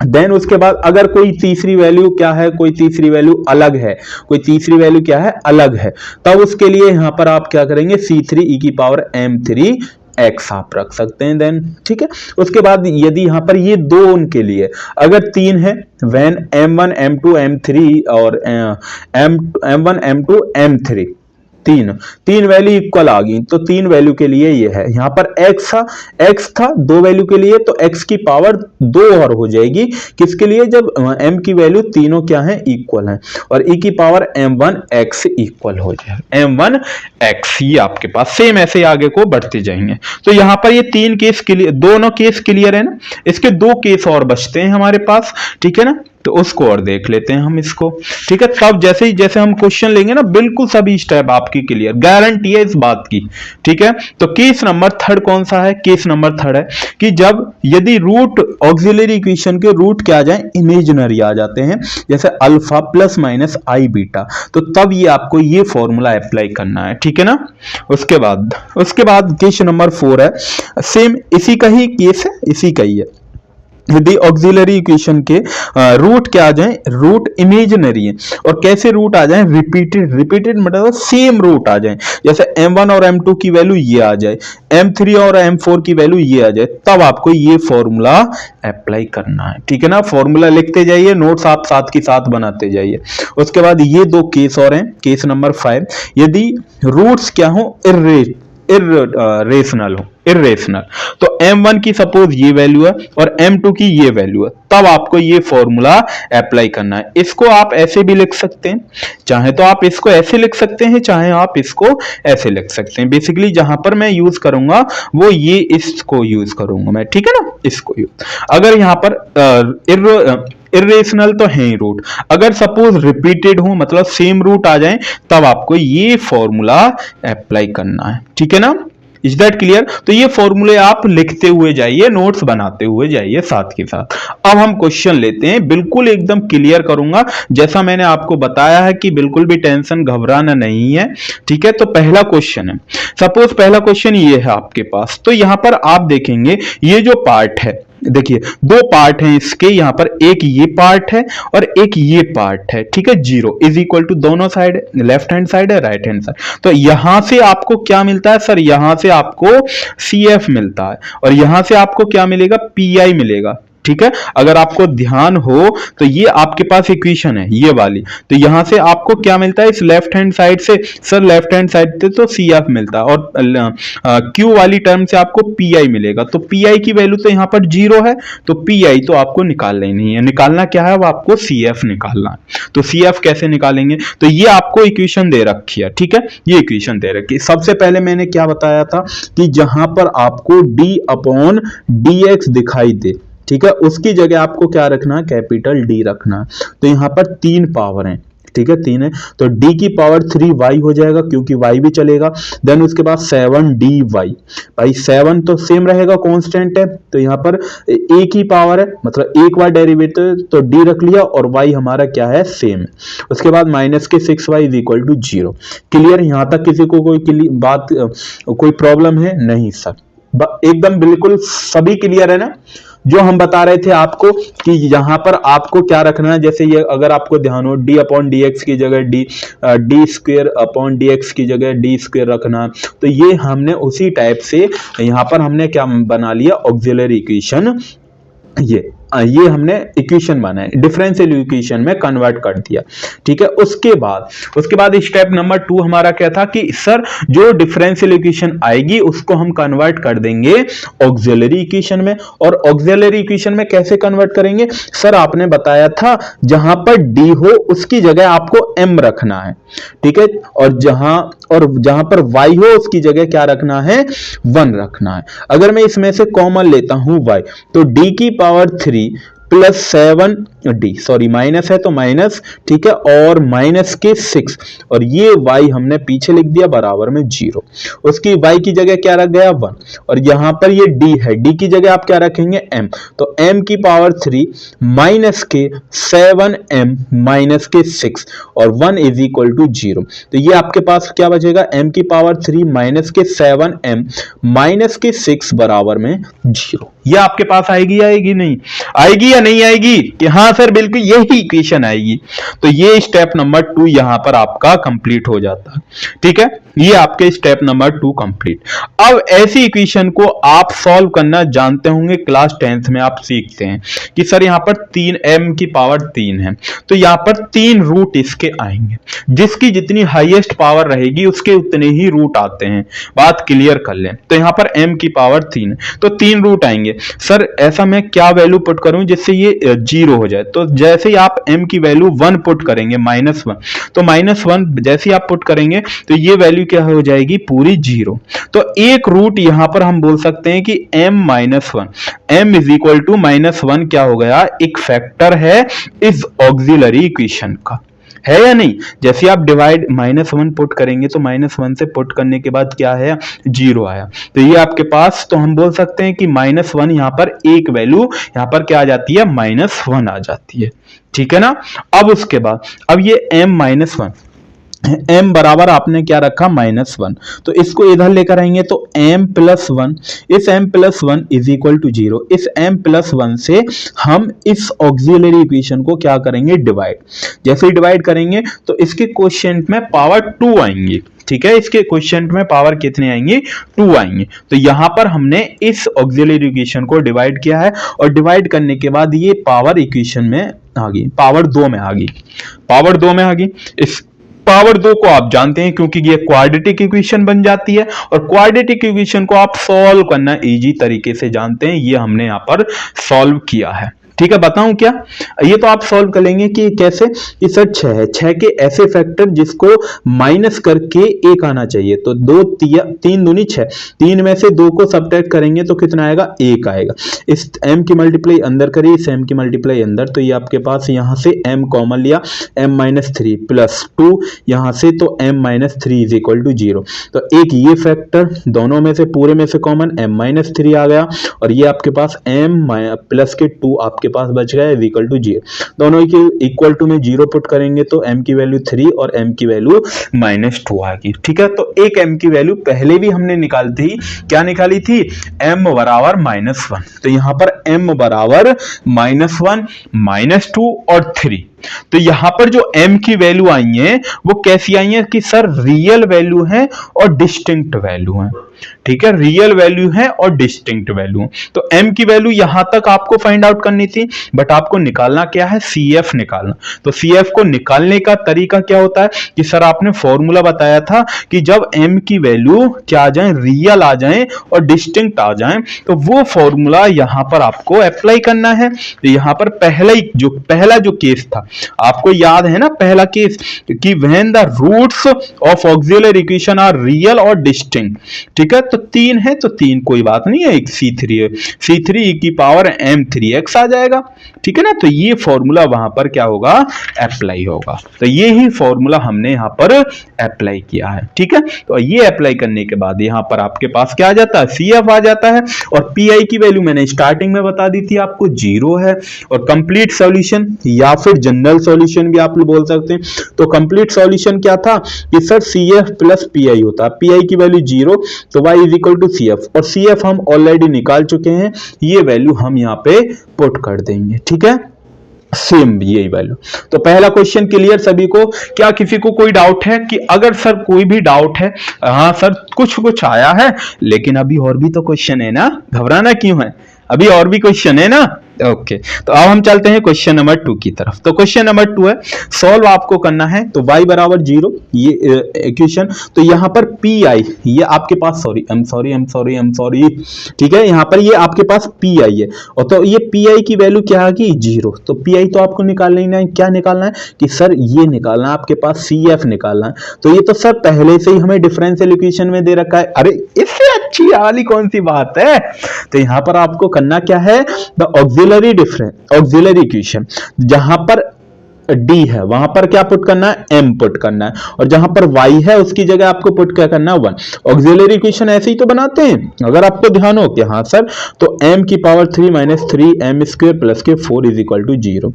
देन उसके बाद अगर कोई तीसरी वैल्यू क्या है, कोई तीसरी वैल्यू अलग है, कोई तीसरी वैल्यू क्या है, अलग है, तब उसके लिए यहां पर आप क्या करेंगे, C3 e की पावर m3 x आप रख सकते हैं। देन ठीक है, उसके बाद यदि यहां पर ये दो उनके लिए अगर 3 है, व्हेन m1 m2 m3 और m1 m2 m3 तीन वैल्यू इक्वल आ गई, तो 3 वैल्यू के लिए ये है, यहां पर x था 2 वैल्यू के लिए, तो x की पावर 2 और हो जाएगी किसके लिए, जब m की वैल्यू तीनों क्या है, इक्वल है, और e की पावर m1 x इक्वल हो जाए m1 x। ये आपके पास सेम ऐसे आगे को बढ़ते जाएंगे। तो यहां पर ये 3 केस क्लियर, दोनों केस क्लियर है ना, इसके 2 केस और बचते हैं हमारे पास, ठीक है ना, तो उसको और देख लेते हैं हम इसको, ठीक है। तब जैसे हम क्वेश्चन लेंगे ना, बिल्कुल सभी स्टेप आपकी क्लियर, गारंटी है इस बात की, ठीक है। तो केस नंबर 3 कौन सा है, केस नंबर 3 है कि जब यदि रूट ऑक्सिलरी इक्वेशन के रूट क्या आ जाए, इमेजिनरी आ जाते हैं, जैसे अल्फा प्लस माइनस आई बीटा, तो तब ये आपको ये फॉर्मूला अप्लाई करना है, ठीक है ना। उसके बाद केस नंबर 4 है, सेम इसी का ही केस है, इसी का ही है। यदि ऑक्सिलरी इक्वेशन के रूट क्या आ जाए, रूट इमेजिनरी है, और कैसे रूट आ जाए, रिपीटेड मतलब सेम रूट आ जाए, जैसे m1 और m2 की वैल्यू ये आ जाए, m3 और m4 की वैल्यू ये आ जाए, तब आपको ये फॉर्मूला अप्लाई करना है, ठीक है ना। फॉर्मूला लिखते जाइए, नोट्स आप साथ के साथ बनाते जाइए। उसके बाद ये 2 केस और हैं, केस नंबर 5, यदि रूट्स क्या हो, इर्रेशनल हो, इर्रेशनल। तो m1 की सपोज ये वैल्यू है और m2 की ये वैल्यू है, तब आपको ये फॉर्मूला अप्लाई करना है। इसको आप ऐसे भी लिख सकते हैं, चाहे तो आप इसको ऐसे लिख सकते हैं, चाहे आप इसको ऐसे लिख सकते हैं। बेसिकली जहां पर मैं यूज करूंगा वो ये इसको यूज करूंगा मैं, ठीक है ना, इसको यूज। अगर यहां पर इरेशनल तो है ही रूट, अगर सपोज रिपीटेड हो मतलब सेम रूट आ जाए, तब आपको ये फॉर्मूला अप्लाई करना है, ठीक है ना। Is that clear? तो ये फॉर्मूले आप लिखते हुए जाइए, नोट्स बनाते हुए जाइए साथ के साथ। अब हम क्वेश्चन लेते हैं, बिल्कुल एकदम क्लियर करूंगा, जैसा मैंने आपको बताया है कि बिल्कुल भी टेंशन घबराना नहीं है, ठीक है। तो पहला क्वेश्चन है, सपोज पहला क्वेश्चन ये है आपके पास। तो यहां पर आप देखेंगे ये जो पार्ट है, देखिए दो पार्ट हैं इसके, यहां पर एक ये पार्ट है और एक ये पार्ट है, ठीक है। 0 इज इक्वल टू दोनों साइड, लेफ्ट हैंड साइड है राइट हैंड साइड। तो यहां से आपको क्या मिलता है सर? यहां से आपको CF मिलता है और यहां से आपको क्या मिलेगा? PI मिलेगा, ठीक है। अगर आपको ध्यान हो तो ये आपके पास इक्वेशन है ये वाली, तो यहां से आपको क्या मिलता है इस लेफ्ट हैंड साइड से? सर लेफ्ट हैंड साइड से तो CF मिलता है और Q वाली टर्म से आपको PI मिलेगा। तो PI की वैल्यू तो यहां पर 0 है, तो PI तो आपको निकालना ही नहीं है। निकालना क्या है? वो आपको CF निकालना है। तो CF कैसे निकालेंगे? तो ये आपको इक्वेशन दे रखी है, ठीक है, ये इक्वेशन दे रखी है। सबसे पहले मैंने क्या बताया था कि जहां पर आपको d/dx दिखाई दे, ठीक है, उसकी जगह आपको क्या रखना है? कैपिटल D रखना है। तो यहां पर 3 पावर हैं, ठीक है, 3 है, तो d की पावर 3y हो जाएगा क्योंकि y भी चलेगा। देन उसके बाद 7dy, भाई 7 तो सेम रहेगा, कांस्टेंट है, तो यहां पर एक ही पावर है मतलब एक बार डेरिवेटिव, तो d रख लिया और y हमारा क्या है? सेम है। उसके बाद माइनस के 6y is equal to 0। Clear? यहां तक किसी को कोई प्रॉब्लम है? नहीं सर, एकदम बिल्कुल सभी क्लियर है ना। जो हम बता रहे थे आपको कि यहां पर आपको क्या रखना है, जैसे ये अगर आपको ध्यान हो d/dx की जगह d² की जगह d² रखना, तो ये हमने उसी टाइप से यहां पर हमने क्या बना लिया? Auxiliary equation. ये हमने इक्वेशन बनाया, डिफरेंशियल इक्वेशन में कन्वर्ट कर दिया, ठीक है। उसके बाद स्टेप नंबर 2 हमारा क्या था कि सर जो डिफरेंशियल इक्वेशन आएगी उसको हम कन्वर्ट कर देंगे ऑक्सिलरी इक्वेशन में। और ऑक्सिलरी इक्वेशन में कैसे कन्वर्ट करेंगे? सर आपने बताया था जहां पर D हो उसकी जगह आपको M रखना है, ठीक है, और जहां पर Y हो उसकी जगह क्या रखना है? 1 रखना है। अगर मैं इसमें से कॉमन लेता हूं Y, तो D की power 3 plus 7D, sorry minus है तो माइनस, ठीक है, और माइनस के 6, और ये y हमने पीछे लिख दिया बराबर में 0। उसकी y की जगह क्या रख गया? 1, और यहां पर ये d है, d की जगह आप क्या रखेंगे? m, तो m की पावर 3 माइनस के 7m माइनस के 6 और 1 इज इक्वल टू 0। तो ये आपके पास क्या बचेगा? m की पावर 3 माइनस के 7m माइनस के 6 बराबर में 0। ये आपके पास आएगी नहीं आएगी या नहीं आएगी? कि हाँ सर बिल्कुल यही इक्वेशन आएगी। तो ये स्टेप नंबर 2 यहां पर आपका कंप्लीट हो जाता है, ठीक है, ये आपके स्टेप नंबर 2 कंप्लीट। अब ऐसी इक्वेशन को आप सॉल्व करना जानते होंगे, क्लास 10th में आप सीखते हैं कि सर यहां पर 3m की पावर 3 है, तो यहां पर 3 रूट इसके आएंगे, जिसकी जितनी हाईएस्ट पावर रहेगी उसके उतने ही रूट आते हैं। बात क्लियर कर लें। तो यहां पर m की पावर 3 है तो 3 रूट आएंगे। सर ऐसा मैं क्या वैल्यू पुट करूं जिससे ये 0 हो जाए? तो जैसे ही आप m की वैल्यू 1 पुट करेंगे, -1, तो -1 जैसे ही आप पुट करेंगे तो ये वैल्यू क्या हो जाएगी? पूरी 0। तो एक रूट यहां पर हम बोल सकते हैं कि m-1, m is equal to -1 क्या हो गया? एक फैक्टर है इस ऑक्सिलरी इक्वेशन का, है या नहीं? जैसे आप डिवाइड -1 पुट करेंगे तो -1 से पुट करने के बाद क्या है? 0 आया। तो ये आपके पास, तो हम बोल सकते हैं कि -1 यहां पर एक वैल्यू यहां पर क्या आ जाती है? -1 आ जाती है, ठीक है ना। अब उसके बाद अब ये m-1, m बराबर आपने क्या रखा? -1, तो इसको इधर लेकर आएंगे तो m+1, इस m+1 इज इक्वल टू 0। इस m+1 से हम इस ऑक्सिलरी इक्वेशन को क्या करेंगे? डिवाइड। जैसे ही डिवाइड करेंगे तो इसके कोएफिशिएंट में पावर 2 आएंगी, ठीक है, इसके कोएफिशिएंट में पावर कितने आएंगे? 2 आएंगे। तो यहां पर हमने इस ऑक्सिलरी इक्वेशन को डिवाइड किया है और डिवाइड करने के बाद ये पावर इक्वेशन में आ गई, पावर 2 में आ गई, पावर 2 में आ गई। इस पावर 2 को आप जानते हैं क्योंकि ये क्वाड्रेटिक इक्वेशन बन जाती है, और क्वाड्रेटिक इक्वेशन को आप सॉल्व करना इजी तरीके से जानते हैं, ये हमने यहां पर सॉल्व किया है। ठीक है, बताऊं क्या? ये तो आप सॉल्व कर लेंगे कि कैसे, कि सर 6 है, 6 के ऐसे फैक्टर जिसको माइनस करके 1 आना चाहिए, तो 2 3 दूनी 6, 3 में से 2 को सब्ट्रैक्ट करेंगे तो कितना आएगा, 1 आएगा। इस m की मल्टीप्लाई अंदर करिए, इस m की मल्टीप्लाई अंदर, तो ये आपके पास यहां से m कॉमन लिया, m-3 प्लस 2 यहां से, तो m-3 इज इक्वल टू 0। तो एक ये फैक्टर दोनों में से, पूरे में से कॉमन m-3 आ गया, और ये आपके पास m प्लस के 2 आपके पास बच गया इज इक्वल टू 0। दोनों के इक्वल टू में 0 पुट करेंगे तो m की वैल्यू 3 और m की वैल्यू -2 आएगी। ठीक है, तो एक m की वैल्यू पहले भी हमने निकाली थी, क्या निकाली थी, m बराबर -1, तो यहां पर m बराबर -1 -2 और 3। तो यहां पर जो m की वैल्यू आई है वो कैसी आई है कि सर रियल वैल्यू है और डिस्टिंक्ट वैल्यू है। ठीक है, रियल वैल्यू है और डिस्टिंक्ट वैल्यू। तो m की वैल्यू यहां तक आपको फाइंड आउट करनी थी, बट आपको निकालना क्या है, CF निकालना। तो CF को निकालने का तरीका क्या होता है कि सर आपने फॉर्मूला बताया था कि जब m की वैल्यू क्या आ जाए, रियल आ जाए और डिस्टिंक्ट आ जाए, तो वो फॉर्मूला यहां पर आपको अप्लाई करना है। तो यहां पर पहला जो केस था, आपको याद है ना पहला केस, कि when the roots of auxiliary equation are real और डिस्टिंक्ट। ठीक है, तो 3 है तो 3 कोई बात नहीं है, एक C3 है, C3 e की पावर m3x आ जाएगा। ठीक है ना, तो ये फॉर्मूला वहां पर क्या होगा, अप्लाई होगा। तो ये ही फॉर्मूला हमने यहां पर अप्लाई किया है। ठीक है, तो ये अप्लाई करने के बाद यहां पर आपके पास क्या आ जाता है, CF आ जाता है, और PI की वैल्यू मैंने स्टार्टिंग में बता दी थी आपको 0 है। और कंप्लीट सॉल्यूशन या फिर जनरल सॉल्यूशन भी आप बोल सकते हैं। तो कंप्लीट सॉल्यूशन क्या था कि सर CF प्लस PI होता है, PI की वैल्यू 0, तो y is equal to CF, और CF हम ऑलरेडी निकाल चुके हैं, ये वैल्यू हम यहाँ पे पुट कर देंगे। ठीक है, सेम यही वैल्यू। तो पहला क्वेश्चन क्लियर सभी को? क्या किसी को कोई डाउट है? कि अगर सर कोई भी डाउट है, हाँ सर कुछ आया है, लेकिन अभी और भी तो क्वेश्चन है ना, घबराना क्यों है, अभी और भी क्वेश्चन है ना। ओके, तो अब हम चलते हैं क्वेश्चन नंबर 2 की तरफ। तो क्वेश्चन नंबर 2 है, सॉल्व आपको करना है, तो y बराबर 0 ये इक्वेशन, तो यहां पर PI ये आपके पास, सॉरी, ठीक है, यहां पर ये आपके पास PI है, और तो ये PI की वैल्यू क्या आ गई, 0। तो PI तो आपको निकालना है, क्या निकालना है कि सर ये निकालना है, आपके पास CF निकालना है। तो ये तो सर पहले से ही हमें डिफरेंशियल इक्वेशन में दे रखा है, अरे इससे अच्छी वाली कौन सी बात है। तो यहां पर आपको करना क्या है, द ऑक्सिलरी इक्वेशन, जहां पर D है वहां पर क्या पुट करना है, M पुट करना है, और जहां पर Y है उसकी जगह आपको पुट क्या करना है, 1। ऑक्सिलरी इक्वेशन ऐसे ही तो बनाते हैं, अगर आपको ध्यान हो कि हाँ सर, तो m की power 3 minus 3 m square plus के 4 इज इक्वल टू 0।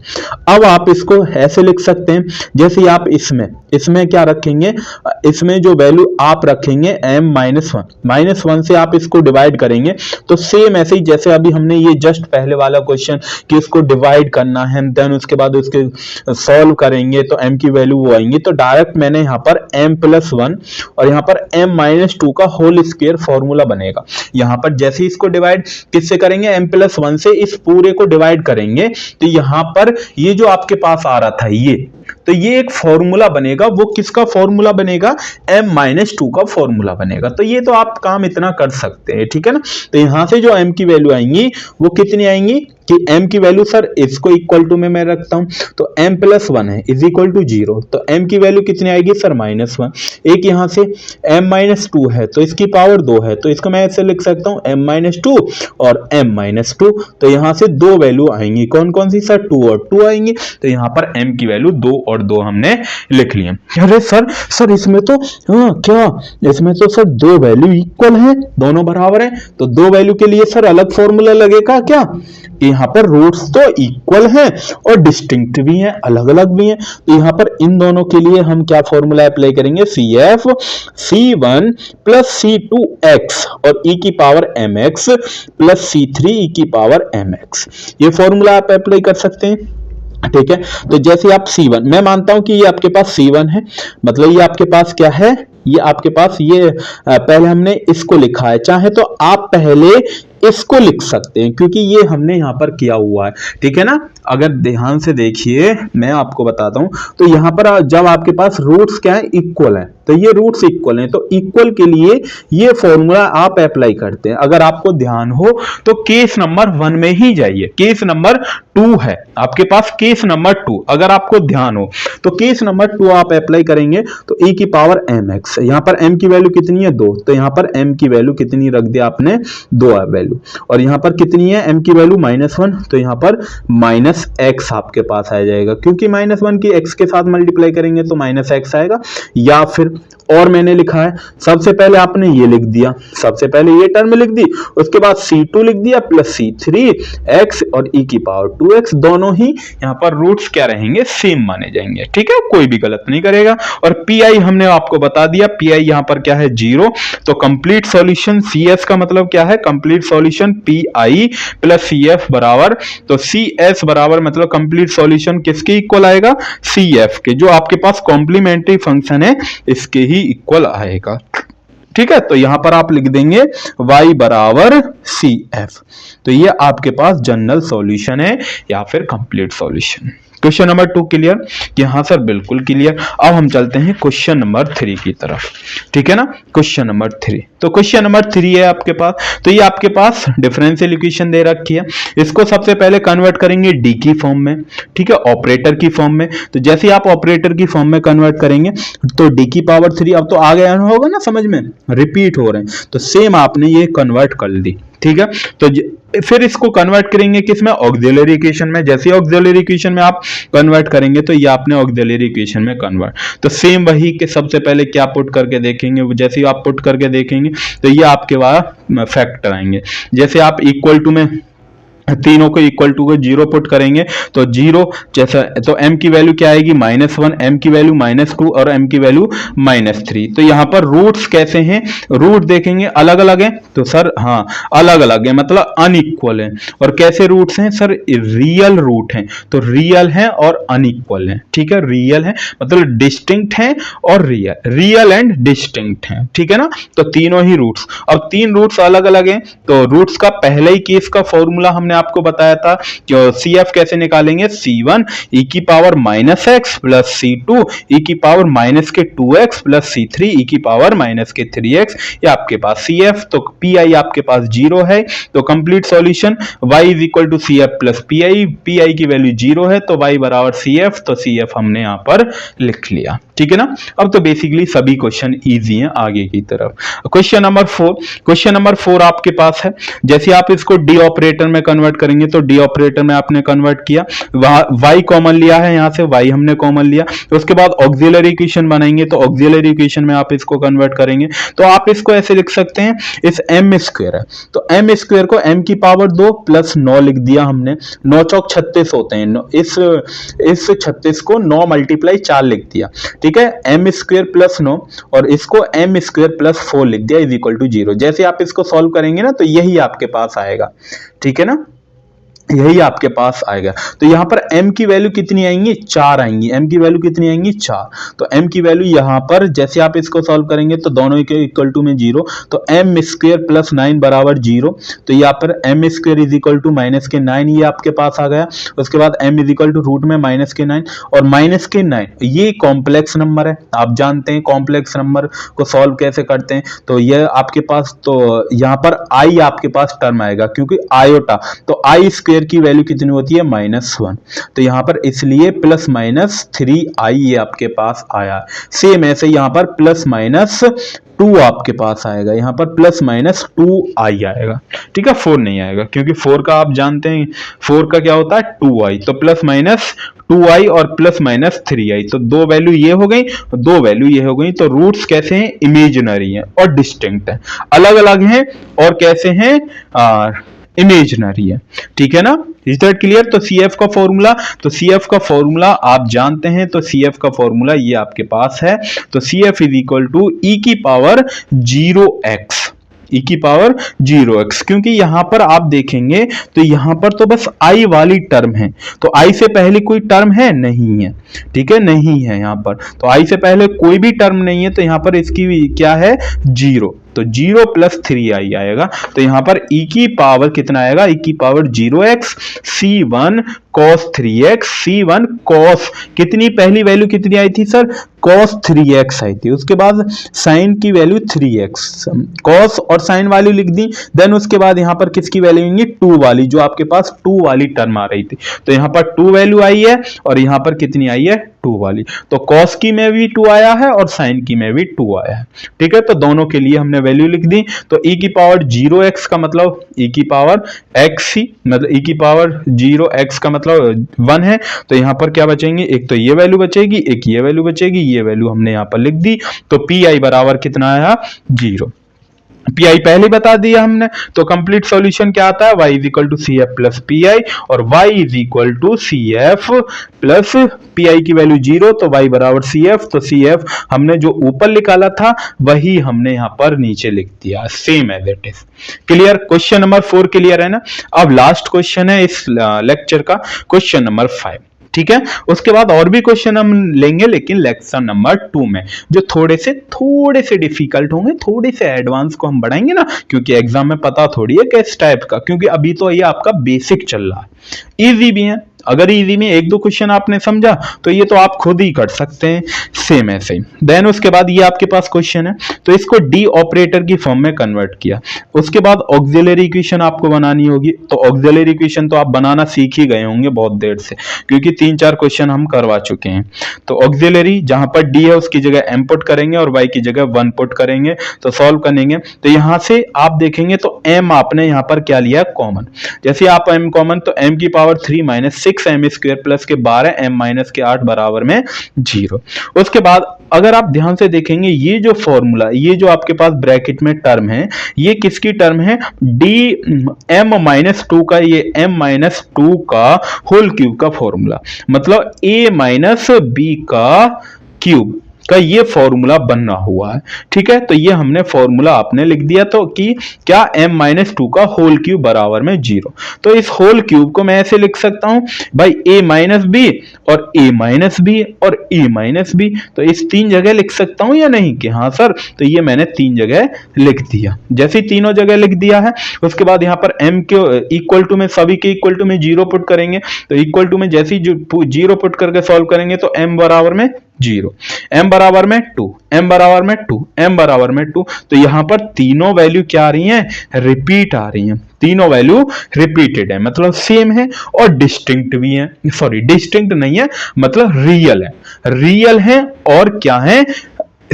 अब आप इसको ऐसे लिख सकते हैं, जैसे आप इसमें क्या रखेंगे, इसमें जो वैल्यू आप रखेंगे m-1 से आप इसको डिवाइड करेंगे, तो सेम ऐसे ही जैसे अभी हमने ये जस्ट पहले वाला क्वेश्चन कि इसको डिवाइड करना है, देन उसके बाद उसके सॉल्व करेंगे तो m की वैल्यू वो आएंगी। तो डायरेक्ट मैंने यहाँ पर m+1 और यहाँ पर m-2 का होल स्क्वायर फॉर्मूला बनेगा। यहाँ पर जैसे ही इसको डिवाइड किससे करेंगे, m+1 से इस पूरे को डिवाइड करेंगे, तो यहाँ पर ये जो आपके पास आ रहा था तो ये एक फॉर्मूला बनेगा। वो किसका फॉर्मूला बनेगा, m-2 का फॉर्मूला बनेगा। तो ये तो आप काम इतना कर सकते हैं, ठीक है ना। तो यहां से जो m की वैल्यू आएंगी वो कितनी आएंगी कि m की वैल्यू, सर इसको इक्वल टू में मैं रखता हूं, तो m+1 है इज इक्वल टू 0, तो m की वैल्यू कितनी आएगी सर, -1। एक यहां से m-2 है तो इसकी पावर 2 है, तो इसको मैं ऐसे लिख सकता हूं m-2 और m-2। तो यहां से दो वैल्यू आएंगी, कौन कौन सी सर, 2 और 2 आएंगी। तो यहां पर m की वैल्यू 2 और 2 हमने लिख लिए। अरे सर इसमें तो इसमें तो सर दो वैल्यू इक्वल है, दोनों बराबर है, तो दो वैल्यू के लिए सर अलग फॉर्मूला लगेगा क्या, यहाँ पर रूट्स तो इक्वल हैं और डिस्टिंक्ट भी हैं, अलग अलग भी हैं। तो यहाँ पर इन दोनों के लिए हम क्या फॉर्मूला अप्लाई करेंगे, CF C1 प्लस C2x और e की power mx plus C3 e की पावर mx, ये फॉर्मूला आप अप्लाई कर सकते हैं, ठीक है। तो जैसे आप C1, मैं मानता हूं कि ये आपके पास C1 है, मतलब ये आपके पास क्या है, ये आपके पास ये पहले हमने इसको लिखा है, चाहे तो आप पहले इसको लिख सकते हैं क्योंकि ये हमने यहाँ पर किया हुआ है, ठीक है ना। अगर ध्यान से देखिए मैं आपको बताता हूं, तो यहाँ पर जब आपके पास रूट्स क्या है, इक्वल है, तो ये रूट्स इक्वल हैं, तो इक्वल के लिए ये फॉर्मूला आप अप्लाई करते हैं। अगर आपको ध्यान हो तो केस नंबर 1 में ही जाइए, केस नंबर 2 है आपके पास, केस नंबर 2 अगर आपको ध्यान हो तो केस नंबर 2 आप अप्लाई करेंगे तो e की पावर mx, यहां पर m की वैल्यू कितनी है 2, तो यहां पर m की वैल्यू कितनी रख दिया आपने 2 वैल्यू, और यहां पर कितनी है m की वैल्यू -1, तो यहां पर -x आपके पास आ जाएगा, क्योंकि -1 की x के साथ मल्टीप्लाई करेंगे तो -x आएगा। या फिर और मैंने लिखा है, सबसे पहले आपने ये लिख दिया, सबसे पहले ये टर्म लिख दी, उसके बाद c2 लिख दिया प्लस c3x और e की पावर 2x, दोनों ही यहाँ पर रूट्स क्या रहेंगे, सेम माने जाएंगे, ठीक है, कोई भी गलत नहीं करेगा। और pi हमने आपको बता दिया, pi यहाँ पर क्या है 0, तो कंप्लीट सॉल्यूशन cs का मतलब क्या है, complete solution pi plus cf बराबर, तो cs बराबर मतलब कंप्लीट सॉल्यूशन किसके इक्वल आएगा, cf के, जो आपके पास कॉम्प्लीमेंट्री फंक्शन है इसके ही इक्वल आएगा, ठीक है। तो यहां पर आप लिख देंगे y बराबर cf, तो ये आपके पास जनरल सॉल्यूशन है या फिर complete solution. Question number 2 clear कि हाँ सर बिल्कुल क्लियर। अब हम चलते हैं क्वेश्चन नंबर 3 की तरफ, ठीक है ना। क्वेश्चन नंबर 3, तो क्वेश्चन नंबर 3 है आपके पास, तो ये आपके पास डिफरेंशियल इक्वेशन दे रखी है, इसको सबसे पहले कन्वर्ट करेंगे डी की फॉर्म में, ठीक है, ऑपरेटर की फॉर्म में। तो जैसे आप ऑपरेटर की फॉर्म में कन्वर्ट करेंगे तो डी की पावर 3, अब तो आ गया होगा ना समझ में, रिपीट हो रहे हैं, तो सेम आपने ये कन्वर्ट कर दी, ठीक है। तो फिर इसको कन्वर्ट करेंगे किसमें, ऑक्सिलरी इक्वेशन में। जैसे ऑक्सिलरी इक्वेशन में आप कन्वर्ट करेंगे तो ये आपने ऑक्सिलरी इक्वेशन में कन्वर्ट, तो सेम वही के सबसे पहले क्या पुट करके देखेंगे, जैसे आप पुट करके देखेंगे तो ये आपके वहां फैक्टर आएंगे। जैसे आप इक्वल टू में तीनों को इक्वल टू को 0 पुट करेंगे तो 0 जैसा, तो m की वैल्यू क्या आएगी -1, m की वैल्यू -2 और m की वैल्यू -3। तो यहाँ पर रूट्स कैसे हैं, रूट देखेंगे अलग अलग हैं, तो सर हाँ अलग अलग है मतलब अनइक्वल है। और कैसे रूट्स हैं सर, रियल रूट हैं, तो रियल हैं और अनइक्वल हैं, ठीक है, रियल है मतलब डिस्टिंक्ट हैं और रियल एंड डिस्टिंक्ट हैं, ठीक है ना। तो तीनों ही रूट्स, अब 3 रूट्स अलग अलग हैं, तो रूट्स का पहले ही केस का फॉर्मूला हमने आपको बताया था कि CF कैसे निकालेंगे, C1 e की power -x plus C2 e की power -2x plus C3 e की पावर -3x, ये आपके पास CF, तो PI आपके पास 0 है, तो complete solution y is equal to CF plus PI की वैल्यू 0 है, तो y बराबर CF, तो CF हमने यहां पर लिख लिया, ठीक है ना। अब तो बेसिकली सभी क्वेश्चन इजी हैं आगे की तरफ। क्वेश्चन नंबर 4 आपके पास है, जैसे आप इसको डी ऑपरेटर में कन्वर्ट करेंगे तो डी ऑपरेटर में आपने कन्वर्ट किया, y कॉमन लिया है, यहां से y हमने कॉमन लिया, तो उसके बाद ऑक्सिलरी इक्वेशन बनाएंगे, तो ऑक्सिलरी इक्वेशन में आप इसको कन्वर्ट करेंगे, तो आप इसको ऐसे लिख सकते हैं, इस m स्क्वायर है तो m स्क्वायर को m की पावर 2 प्लस 9 लिख दिया हमने, 9 चौक 36 होते हैं, इस 36 को 9 मल्टीप्लाई 4 लिख दिया, ठीक है, m स्क्वायर प्लस 9 और इसको m स्क्वायर प्लस 4 लिख दिया इज इक्वल टू 0। जैसे आप इसको सॉल्व करेंगे ना तो यही आपके पास आएगा, ठीक है ना, यही आपके पास आएगा। तो यहां पर m की वैल्यू कितनी आएंगी, 4 आएंगी, m की वैल्यू कितनी आएंगी 4, तो m की वैल्यू यहां पर जैसे आप इसको सॉल्व करेंगे तो दोनों के इक्वल टू में 0, तो m स्क्वायर प्लस 9 बराबर 0, तो यहाँ पर m square is equal to -9, ये आपके पास आ गया। उसके बाद m is equal to root में -9 और -9 ये कॉम्प्लेक्स नंबर है, आप जानते हैं कॉम्प्लेक्स नंबर को सॉल्व कैसे करते हैं, तो यह आपके पास, तो यहाँ पर i आपके पास टर्म आएगा क्योंकि आयोटा, तो i स्क्वायर की वैल्यू कितनी होती है -1, तो यहां पर इसलिए +-3i ये आपके पास आया। सेम ऐसे यहां पर +-2 आपके पास आएगा, यहां पर +-2i आएगा, ठीक है, 4 नहीं आएगा क्योंकि 4 का आप जानते हैं 4 का क्या होता है 2i, तो +-2i और +-3i, तो 2 वैल्यू ये हो गई, 2 वैल्यू ये हो गई। तो रूट्स कैसे हैं, इमेजिनरी हैं और डिस्टिंक्ट हैं, अलग अलग हैं और कैसे हैं, इमेजिनरी है, ठीक है ना। Is that clear. तो CF का फॉर्मूला, तो CF का फॉर्मूला आप जानते हैं, तो CF का फॉर्मूला ये आपके पास है, तो CF is equal to e की पावर 0x, e की पावर 0x, क्योंकि यहां पर आप देखेंगे तो यहां पर तो बस i वाली टर्म है, तो i से पहले कोई टर्म है नहीं है, ठीक है, नहीं है यहां पर, तो i से पहले कोई भी टर्म नहीं है, तो यहां पर इसकी क्या है 0, तो 0 प्लस 3i आएगा। तो यहां पर e की पावर कितना आएगा, e की power 0x c1 cos 3x c1 cos कितनी, पहली वैल्यू कितनी आई थी सर, cos 3x आई थी। उसके बाद साइन की वैल्यू 3x, cos और साइन वाली लिख दी। देन उसके बाद यहां पर किसकी वैल्यू आएंगी, 2 वाली, जो आपके पास 2 वाली टर्म आ रही थी। तो यहां पर 2 वैल्यू आई है और यहां पर कितनी आई है, 2 वाली। तो cos की में भी 2 आया है और साइन की में भी 2 आया है। ठीक है, तो दोनों के लिए हमने वैल्यू लिख दी। तो e की पावर 0x का मतलब e की पावर x ही, मतलब e की पावर 0x का मतलब 1 है। तो यहां पर क्या बचेंगे, एक तो ये वैल्यू बचेगी, एक ये वैल्यू बचेगी, ये वैल्यू हमने यहां पर लिख दी। तो pi बराबर कितना आया, 0। पी पहले बता दिया हमने। तो कंप्लीट सॉल्यूशन क्या आता है, y is equal to C F plus P I, और y is equal to C F plus P I की वैल्यू 0, तो y बराबर सी एफ। तो सी एफ हमने जो ऊपर निकाला था वही हमने यहां पर नीचे लिख दिया, same as it is. Clear, question number 4 clear है ना। अब लास्ट क्वेश्चन है इस लेक्चर का, क्वेश्चन नंबर 5। ठीक है, उसके बाद और भी क्वेश्चन हम लेंगे, लेकिन लेक्चर नंबर 2 में, जो थोड़े से डिफिकल्ट होंगे, थोड़े से एडवांस को हम बढ़ाएंगे ना, क्योंकि एग्जाम में पता थोड़ी है किस टाइप का, क्योंकि अभी तो ये आपका बेसिक चल रहा है। इजी भी है, अगर इजी में 1-2 क्वेश्चन आपने समझा तो ये तो आप खुद ही कर सकते हैं, सेम ऐसे ही। देन उसके बाद ये आपके पास क्वेश्चन है, तो इसको डी ऑपरेटर की फॉर्म में कन्वर्ट किया। उसके बाद ऑक्सिलरी इक्वेशन आपको बनानी होगी। तो ऑक्सिलरी इक्वेशन तो आप बनाना सीख ही गए होंगे बहुत देर से, क्योंकि 3-4 क्वेश्चन हम करवा चुके हैं। तो ऑक्सिलरी जहां पर डी है उसकी जगह एम पुट करेंगे और वाई की जगह 1 पुट करेंगे। तो सॉल्व करेंगे तो यहां से आप देखेंगे तो एम आपने यहां पर क्या लिया, कॉमन। जैसे आप एम कॉमन, तो एम की power 3 minus 6 m square plus के 12 एम माइनस के 8 बराबर में 0। उसके बाद अगर आप ध्यान से देखेंगे, ये जो फॉर्मूला, ये जो आपके पास ब्रैकेट में टर्म है, ये किसकी टर्म है, डी एम माइनस 2 का, ये एम माइनस 2 का होल क्यूब का फॉर्मूला, मतलब ए माइनस बी का क्यूब का ये फॉर्मूला बनना हुआ है। ठीक है, तो ये हमने फॉर्मूला आपने लिख दिया, तो कि क्या m माइनस 2 का होल क्यूब बराबर में 0। तो इस होल क्यूब को मैं ऐसे लिख सकता हूं भाई, a माइनस बी और a माइनस बी और a माइनस बी। तो इस 3 जगह लिख सकता हूं या नहीं, कि हाँ सर, तो ये मैंने 3 जगह लिख दिया। जैसे तीनों जगह लिख दिया है, उसके बाद यहाँ पर m के इक्वल टू में, सभी के इक्वल टू में 0 पुट करेंगे। तो इक्वल टू में जैसे ही 0 पुट करके सॉल्व करेंगे तो m बराबर में 0, m बराबर में 2, m बराबर में 2, m बराबर में 2। तो यहां पर तीनों वैल्यू क्या आ रही हैं, रिपीट आ रही हैं। तीनों वैल्यू रिपीटेड है, मतलब सेम है और डिस्टिंक्ट भी है। सॉरी, डिस्टिंक्ट नहीं है, मतलब रियल है, रियल है और क्या है,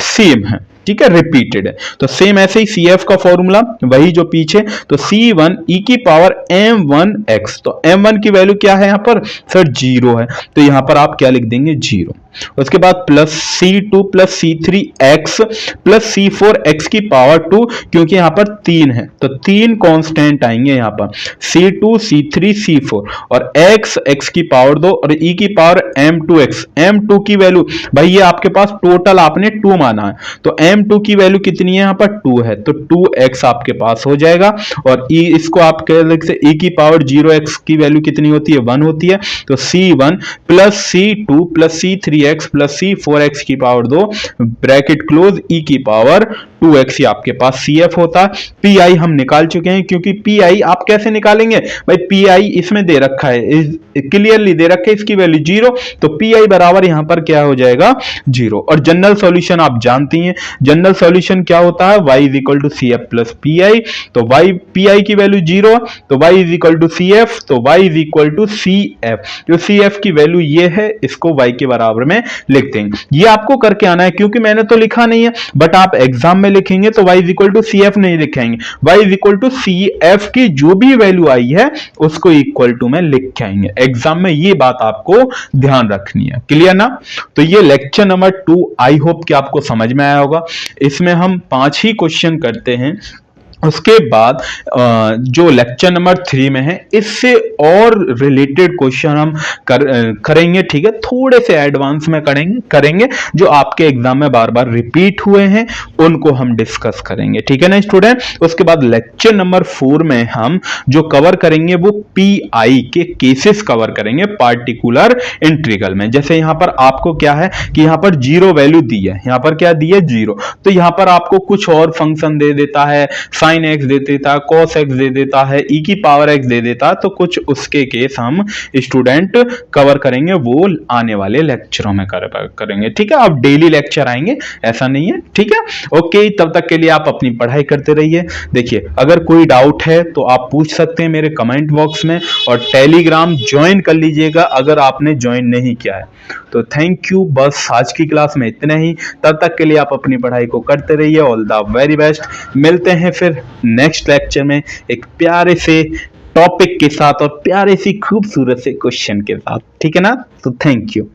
सेम है। ठीक है, रिपीटेड है। तो सेम ऐसे ही CF का फॉर्मूला वही जो पीछे, तो C1 e की पावर m1x। तो m1 की वैल्यू क्या है यहां पर सर, 0 है। तो यहां पर आप क्या लिख देंगे, 0। उसके बाद plus C2 plus C3x plus C4x की पावर 2, क्योंकि यहां पर 3 है तो 3 कांस्टेंट आएंगे यहां पर, C2 C3 C4, और x की पावर 2 और e की पावर m2x। m2 की वैल्यू भाई, ये आपके पास टोटल आपने 2 माना है, तो m2 की वैल्यू कितनी है यहां पर, 2 है, तो 2x आपके पास हो जाएगा। और e, इसको आप कह सकते e की पावर 0x की वैल्यू कितनी होती है, 1 होती है। तो C1 plus C2 plus C3x plus C4x की पावर 2 ब्रैकेट क्लोज, e की पावर 2x ही आपके पास CF होता है। PI हम निकाल चुके हैं, क्योंकि PI आप कैसे निकालेंगे भाई, PI इसमें दे रखा है, क्लियरली दे रखा है, इसकी वैल्यू 0, तो PI बराबर यहां पर क्या हो जाएगा, 0। और जनरल सॉल्यूशन आप जानती हैं, जनरल सॉल्यूशन क्या होता है, y is equal to CF plus PI। तो y PI की वैल्यू 0, तो y is equal to CF, तो y is equal to CF। जो CF की वैल्यू ये है, इसको y के बराबर में लिखते हैं। ये आपको करके आना है, क्योंकि मैंने तो लिखा नहीं है, बट आप एग्जाम में लिखेंगे तो y is equal to CF नहीं लिखेंगे, y is equal to CF की जो भी वैल्यू आई है उसको इक्वल टू में लिख के आएंगे। एग्जाम में ये बात आपको ध्यान रखनी है, क्लियर ना। तो ये लेक्चर नंबर 2 आई होप कि आपको समझ में आया होगा। इसमें हम 5 ही क्वेश्चन करते हैं, उसके बाद जो लेक्चर नंबर 3 में है, इससे और रिलेटेड क्वेश्चन हम करेंगे, ठीक है, थोड़े से एडवांस में करेंगे जो आपके एग्जाम में बार बार रिपीट हुए हैं, उनको हम डिस्कस करेंगे, ठीक है ना स्टूडेंट। उसके बाद लेक्चर नंबर 4 में हम जो कवर करेंगे वो पीआई के केसेस कवर करेंगे पार्टिकुलर इंटीग्रल में। जैसे यहां पर आपको क्या है कि यहां पर जीरो वैल्यू दी है, यहां पर क्या दी है, जीरो, तो यहां पर आपको कुछ और फंक्शन दे देता है, साइन एक्स दे देता है, कॉस एक्स दे देता है, ई की पावर एक्स दे देता है, तो कुछ उसके केस हम स्टूडेंट कवर करेंगे, वो आने वाले लेक्चरों में करेंगे, ठीक है। अब डेली लेक्चर आएंगे, ऐसा नहीं है, ठीक है। ओके, तब तक के लिए आप अपनी पढ़ाई करते रहिए। देखिए, अगर कोई डाउट है तो आप पूछ सकते हैं मेरे कमेंट बॉक्स में, और टेलीग्राम ज्वाइन कर लीजिएगा अगर आपने ज्वाइन नहीं किया है तो। थैंक यू, बस आज की क्लास में इतना ही। तब तक के लिए आप अपनी पढ़ाई को करते रहिए। All the very best. मिलते हैं फिर नेक्स्ट लेक्चर में एक प्यारे से टॉपिक के साथ और प्यारे सी खूबसूरत से क्वेश्चन के साथ, ठीक है ना। तो थैंक यू।